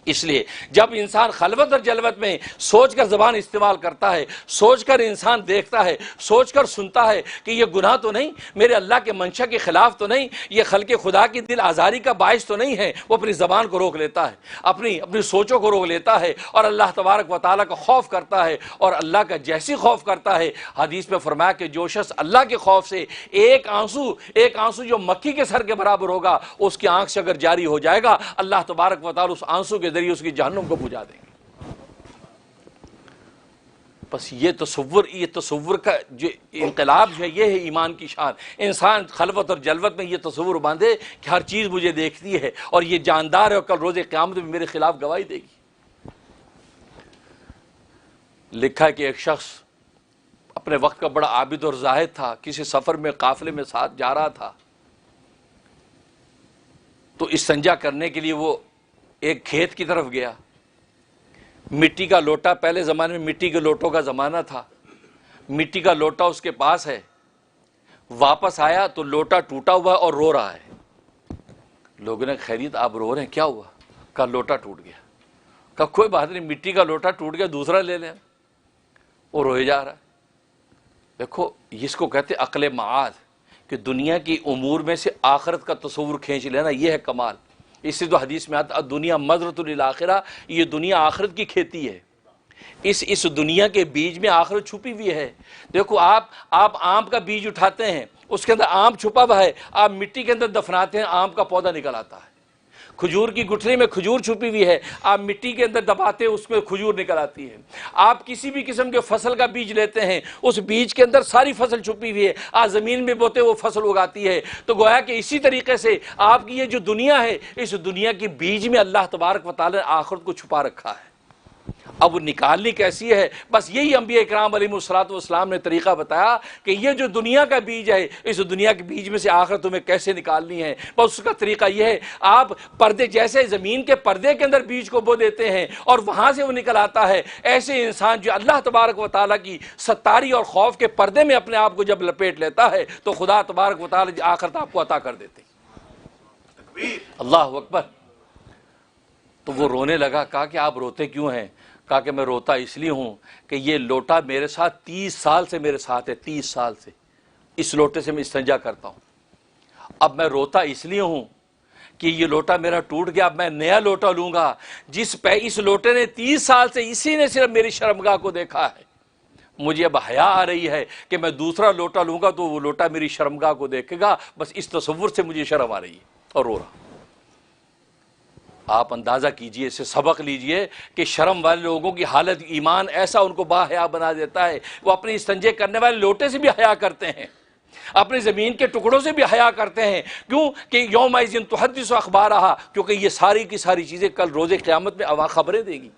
Speaker 1: اس لیے جب انسان خلوت اور جلوت میں سوچ کر زبان استعمال کرتا ہے، سوچ کر انسان دیکھتا ہے، سوچ کر سنتا ہے کہ یہ گناہ تو نہیں، میرے اللہ کے منشا کے خلاف تو نہیں، یہ خلق خدا کی دل آزاری کا باعث تو نہیں ہے، وہ اپنی زبان کو روک لیتا ہے، اپنی سوچوں کو روک لیتا ہے اور اللہ تبارک و تعالیٰ کا خوف کرتا ہے۔ اور اللہ کا جیسی خوف کرتا ہے، حدیث میں فرمایا کہ جو شخص اللہ کے خوف سے ایک آنسو جو مکھی کے سر کے برابر ہوگا، اس کی آنکھ سے اگر جاری ہو جائے گا، اللہ تبارک و تعالیٰ اس آنسو کے ذریعے اس کی جہنم کو بجھا دیں گے۔ بس یہ تصور کا جو انقلاب ہے، یہ ہے ایمان کی شان۔ انسان خلوت اور جلوت میں یہ تصور باندھے کہ ہر چیز مجھے دیکھتی ہے اور یہ جاندار ہے اور کل روز قیامت میں میرے خلاف گواہی دے گی۔ لکھا کہ ایک شخص اپنے وقت کا بڑا عابد اور زاہد تھا، کسی سفر میں قافلے میں ساتھ جا رہا تھا، تو استنجا کرنے کے لیے وہ ایک کھیت کی طرف گیا۔ مٹی کا لوٹا، پہلے زمانے میں مٹی کے لوٹوں کا زمانہ تھا، مٹی کا لوٹا اس کے پاس ہے۔ واپس آیا تو لوٹا ٹوٹا ہوا اور رو رہا ہے۔ لوگوں نے خیریت آپ رو رہے ہیں، کیا ہوا؟ کہا لوٹا ٹوٹ گیا۔ کہا کوئی بات نہیں، مٹی کا لوٹا ٹوٹ گیا، دوسرا لے لیں۔ وہ روئے جا رہا ہے۔ دیکھو اس کو کہتے عقل معاد، کہ دنیا کی امور میں سے آخرت کا تصور کھینچ لینا، یہ ہے کمال۔ اس سے تو حدیث میں آتا دنیا مزرۃ للآخرہ، یہ دنیا آخرت کی کھیتی ہے۔ اس دنیا کے بیج میں آخرت چھپی ہوئی ہے۔ دیکھو آپ آم کا بیج اٹھاتے ہیں، اس کے اندر آم چھپا ہوا ہے، آپ مٹی کے اندر دفناتے ہیں، آم کا پودا نکل آتا ہے۔ کھجور کی گٹھلی میں کھجور چھپی ہوئی ہے، آپ مٹی کے اندر دباتے ہیں، اس میں کھجور نکل آتی ہے۔ آپ کسی بھی قسم کے فصل کا بیج لیتے ہیں، اس بیج کے اندر ساری فصل چھپی ہوئی ہے، آپ زمین میں بوتے وہ فصل اگاتی ہے۔ تو گویا کہ اسی طریقے سے آپ کی یہ جو دنیا ہے، اس دنیا کی بیج میں اللہ تبارک و تعالی نے آخرت کو چھپا رکھا ہے۔ اب وہ نکالنی کیسی ہے؟ بس یہی انبیاء کرام علیہ الصلوۃ والسلام نے طریقہ بتایا کہ یہ جو دنیا کا بیج ہے، اس دنیا کے بیج میں سے آخرت تمہیں کیسے نکالنی ہے۔ بس اس کا طریقہ یہ ہے، آپ پردے جیسے زمین کے پردے کے اندر بیج کو بو دیتے ہیں اور وہاں سے وہ نکل آتا ہے، ایسے انسان جو اللہ تبارک و تعالیٰ کی ستاری اور خوف کے پردے میں اپنے آپ کو جب لپیٹ لیتا ہے، تو خدا تبارک و تعالیٰ آخرت آپ کو عطا کر دیتے ہیں۔ اللہ اکبر۔ تو وہ رونے لگا، کہا کہ آپ روتے کیوں ہیں؟ کہا کہ میں روتا اس لیے ہوں کہ یہ لوٹا میرے ساتھ 30 سال سے میرے ساتھ ہے، 30 سال سے اس لوٹے سے میں استنجا کرتا ہوں۔ اب میں روتا اس لیے ہوں کہ یہ لوٹا میرا ٹوٹ گیا، اب میں نیا لوٹا لوں گا، اس لوٹے نے 30 سال سے اسی نے صرف میری شرمگاہ کو دیکھا ہے۔ مجھے اب حیا آ رہی ہے کہ میں دوسرا لوٹا لوں گا تو وہ لوٹا میری شرمگاہ کو دیکھے گا، بس اس تصور سے مجھے شرم آ رہی ہے اور رو رہا۔ آپ اندازہ کیجئے، اس سے سبق لیجئے کہ شرم والے لوگوں کی حالت، ایمان ایسا ان کو با حیا بنا دیتا ہے، وہ اپنے استنجے کرنے والے لوٹے سے بھی حیا کرتے ہیں، اپنے زمین کے ٹکڑوں سے بھی حیا کرتے ہیں۔ کیوں کہ یومئذ تحدث اخبارہا، کیونکہ یہ ساری کی ساری چیزیں کل روز قیامت میں خبریں دے گی۔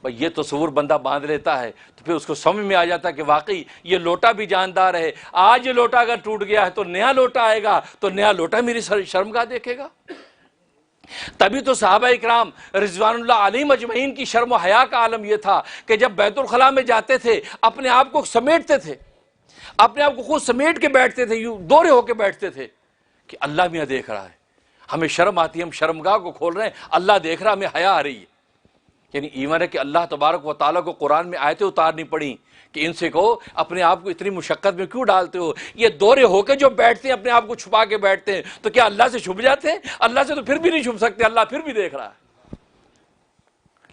Speaker 1: بھئی یہ تصور بندہ باندھ لیتا ہے تو پھر اس کو سمجھ میں آ جاتا ہے کہ واقعی یہ لوٹا بھی جاندار ہے۔ آج یہ لوٹا اگر ٹوٹ گیا ہے تو نیا لوٹا آئے گا، تو نیا لوٹا میری شرمگاہ دیکھے گا۔ تبھی تو صحابہ اکرام رضوان اللہ علیہم اجمعین کی شرم و حیا کا عالم یہ تھا کہ جب بیت الخلاء میں جاتے تھے اپنے آپ کو سمیٹتے تھے، اپنے آپ کو خود سمیٹ کے بیٹھتے تھے، یوں دورے ہو کے بیٹھتے تھے کہ اللہ میاں دیکھ رہا ہے، ہمیں شرم آتی ہے، ہم شرمگاہ کو کھول رہے ہیں، اللہ دیکھ رہا ہے، ہمیں حیا آ رہی ہے۔ یعنی ایمان ہے کہ اللہ تبارک و تعالیٰ کو قرآن میں آیتیں اتارنی پڑیں کہ ان سے کہو اپنے آپ کو اتنی مشقت میں کیوں ڈالتے ہو؟ یہ دورے ہو کے جو بیٹھتے ہیں اپنے آپ کو چھپا کے بیٹھتے ہیں تو کیا اللہ سے چھپ جاتے ہیں؟ اللہ سے تو پھر بھی نہیں چھپ سکتے، اللہ پھر بھی دیکھ رہا ہے۔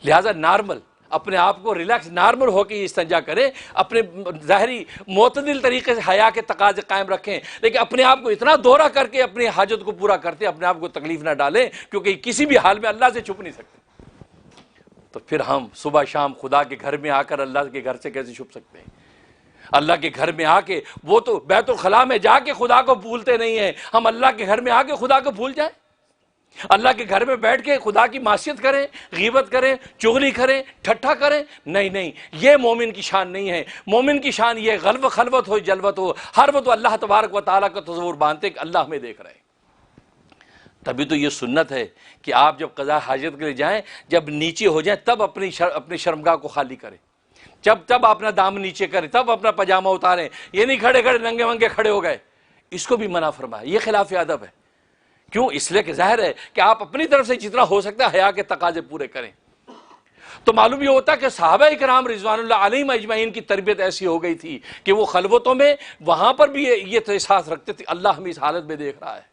Speaker 1: لہٰذا نارمل اپنے آپ کو ریلیکس نارمل ہو کے استنجا کریں، اپنے ظاہری معتدل طریقے سے حیا کے تقاضے قائم رکھیں، لیکن اپنے آپ کو اتنا دورہ کر کے اپنی حاجت کو پورا کرتے اپنے آپ کو تکلیف نہ ڈالیں، کیونکہ کسی بھی حال میں اللہ سے چھپ نہیں سکتے۔ تو پھر ہم صبح شام خدا کے گھر میں آ کر اللہ کے گھر سے کیسے چھپ سکتے ہیں؟ اللہ کے گھر میں آ کے، وہ تو بیت الخلاء میں جا کے خدا کو بھولتے نہیں ہیں، ہم اللہ کے گھر میں آ کے خدا کو بھول جائیں؟ اللہ کے گھر میں بیٹھ کے خدا کی معصیت کریں، غیبت کریں، چغلی کریں، ٹھٹھا کریں؟ نہیں نہیں، یہ مومن کی شان نہیں ہے۔ مومن کی شان یہ خلوت ہو جلوت ہو، ہر وقت اللہ تبارک و تعالیٰ کا تصور باندھتے کہ اللہ ہمیں دیکھ رہے ہیں۔ تبھی تو یہ سنت ہے کہ آپ جب قضاء حاجت کے لیے جائیں، جب نیچے ہو جائیں تب اپنی شرمگاہ کو خالی کریں، تب اپنا دام نیچے کریں، تب اپنا پاجامہ اتاریں، یہ نہیں کھڑے کھڑے ننگے ونگے کھڑے ہو گئے۔ اس کو بھی منع فرمایا، یہ خلاف ادب ہے۔ کیوں؟ اس لیے کہ ظاہر ہے کہ آپ اپنی طرف سے جتنا ہو سکتا ہے حیا کے تقاضے پورے کریں۔ تو معلوم یہ ہوتا ہے کہ صحابہ کرام رضوان اللہ علیہم اجمعین کی تربیت ایسی ہو گئی تھی کہ وہ خلوتوں میں وہاں پر بھی یہ احساس رکھتے تھے اللہ ہمیں اس حالت میں دیکھ رہا ہے۔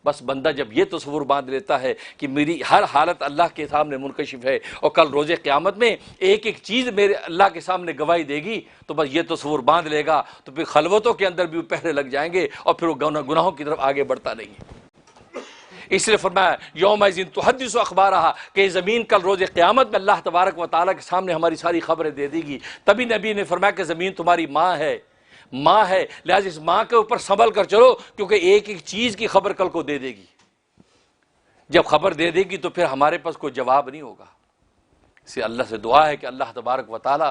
Speaker 1: بس بندہ جب یہ تصور باندھ لیتا ہے کہ میری ہر حالت اللہ کے سامنے منکشف ہے اور کل روز قیامت میں ایک ایک چیز میرے اللہ کے سامنے گواہی دے گی، تو بس یہ تصور باندھ لے گا تو پھر خلوتوں کے اندر بھی وہ پہرے لگ جائیں گے اور پھر وہ گناہوں کی طرف آگے بڑھتا نہیں ہے۔ اس لیے فرمایا یومئذ تحدث اخبارہا، کہ زمین کل روز قیامت میں اللہ تبارک و تعالیٰ کے سامنے ہماری ساری خبریں دے دے گی۔ تبھی نبی نے فرمایا کہ زمین تمہاری ماں ہے، لہذا اس ماں کے اوپر سنبھل کر چلو، کیونکہ ایک ایک چیز کی خبر کل کو دے دے گی۔ جب خبر دے دے گی تو پھر ہمارے پاس کوئی جواب نہیں ہوگا۔ اس لیے اللہ سے دعا ہے کہ اللہ تبارک و تعالیٰ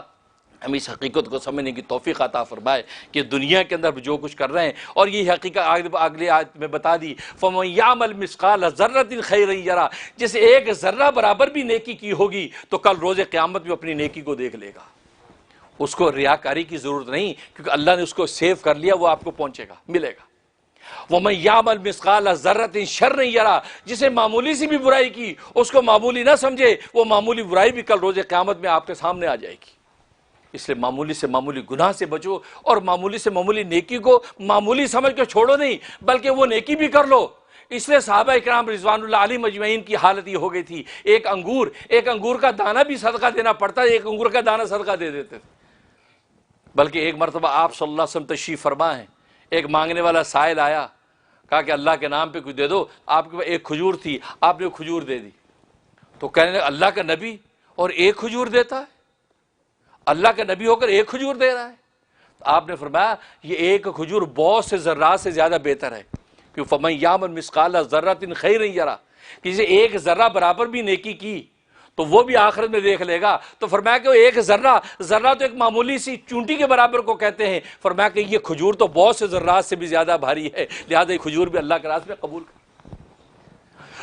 Speaker 1: ہم اس حقیقت کو سمجھنے کی توفیق عطا فرمائے کہ دنیا کے اندر جو کچھ کر رہے ہیں، اور یہ حقیقت اگلی آیت میں بتا دی، فَمَن يَعْمَلْ مِثْقَالَ ذَرَّةٍ خَيْرًا يَرَهُ، جسے ایک ذرہ برابر بھی نیکی کی ہوگی تو کل روز قیامت میں اپنی نیکی کو دیکھ لے گا۔ اس کو ریاکاری کی ضرورت نہیں، کیونکہ اللہ نے اس کو سیو کر لیا، وہ آپ کو پہنچے گا، ملے گا۔ وَمَن يَعْمَلْ مِثْقَالَ ذَرَّةٍ شَرًّا يَرَهُ، جسے معمولی سی بھی برائی کی اس کو معمولی نہ سمجھے، وہ معمولی برائی بھی کل روز قیامت میں آپ کے سامنے آ جائے گی۔ اس لیے معمولی سے معمولی گناہ سے بچو، اور معمولی سے معمولی نیکی کو معمولی سمجھ کے چھوڑو نہیں، بلکہ وہ نیکی بھی کر لو۔ اس لیے صحابہ اکرام رضوان اللہ علیہم اجمعین کی حالت یہ ہو گئی تھی، ایک انگور کا دانہ بھی صدقہ دینا پڑتا ہے، ایک انگور کا دانہ صدقہ دے دیتے تھے۔ بلکہ ایک مرتبہ آپ صلی اللہ علیہ وسلم تشریف فرما ہیں، ایک مانگنے والا سائل آیا، کہا کہ اللہ کے نام پہ کچھ دے دو۔ آپ کے پاس ایک کھجور تھی، آپ نے کھجور دے دی۔ تو کہنے لگے اللہ کا نبی اور ایک کھجور دیتا ہے، اللہ کا نبی ہو کر ایک کھجور دے رہا ہے؟ تو آپ نے فرمایا یہ ایک کھجور بہت سے ذرات سے زیادہ بہتر ہے، کہ فَمَن يَعْمَلْ مِثْقَالَ ذَرَّةٍ خَيْرًا يَرَهُ، کسی ایک ذرہ برابر بھی نیکی کی تو وہ بھی آخرت میں دیکھ لے گا۔ تو فرمایا کہ ایک ذرہ تو ایک معمولی سی چونٹی کے برابر کو کہتے ہیں، فرمایا کہ یہ کھجور تو بہت سے ذرات سے بھی زیادہ بھاری ہے، لہذا یہ کھجور بھی اللہ کے راستے میں قبول کر۔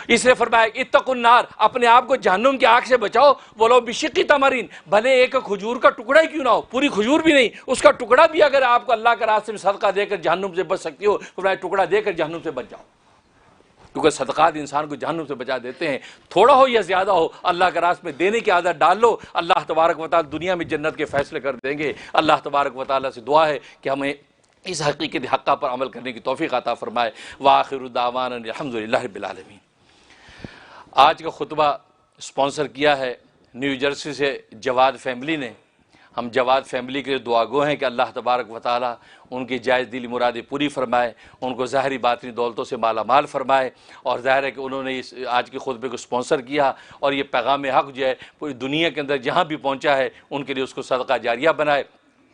Speaker 1: اس لیے فرمایا اتقوا النار، اپنے آپ کو جہنم کی آگ سے بچاؤ، ولو بشق تمرین، بھلے ایک کھجور کا ٹکڑا ہی کیوں نہ ہو، پوری کھجور بھی نہیں، اس کا ٹکڑا بھی اگر آپ کو اللہ کے راستے میں صدقہ دے کر جہنم سے بچ سکتی ہو، فرمایا ٹکڑا دے کر جہنم سے بچ جاؤ، کیونکہ صدقات انسان کو جہنم سے بچا دیتے ہیں۔ تھوڑا ہو یا زیادہ ہو، اللہ کے راستے میں دینے کی عادت ڈال لو، اللہ تبارک و تعالیٰ دنیا میں جنت کے فیصلے کر دیں گے۔ اللہ تبارک و تعالیٰ سے دعا ہے کہ ہمیں اس حقیقت حقہ پر عمل کرنے کی توفیق عطا فرمائے۔ وآخر دعوانا الحمدللہ رب العالمین۔ آج کا خطبہ اسپانسر کیا ہے نیو جرسی سے جواد فیملی نے۔ ہم جواد فیملی کے لیے دعا گو ہیں کہ اللہ تبارک و تعالیٰ ان کی جائز دلی مرادیں پوری فرمائے، ان کو ظاہری باطنی دولتوں سے مالا مال فرمائے، اور ظاہر ہے کہ انہوں نے اس آج کے خطبے کو اسپانسر کیا، اور یہ پیغام حق جو ہے پوری دنیا کے اندر جہاں بھی پہنچا ہے ان کے لیے اس کو صدقہ جاریہ بنائے۔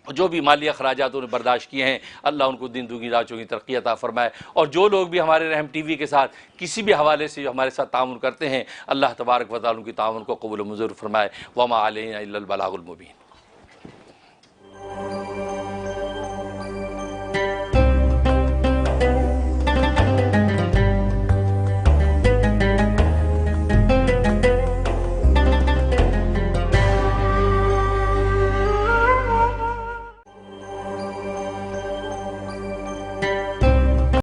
Speaker 1: جو بھی مالی اخراجات انہوں نے برداشت کیے ہیں، اللہ ان کو دن دگنی رات چوگنی ترقی عطا فرمائے، اور جو لوگ بھی ہمارے رحم ٹی وی کے ساتھ کسی بھی حوالے سے جو ہمارے ساتھ تعاون کرتے ہیں، اللہ تبارک و تعالیٰ ان کی تعاون کو قبول و منظور فرمائے۔ وما علینا الا البلاغ المبین۔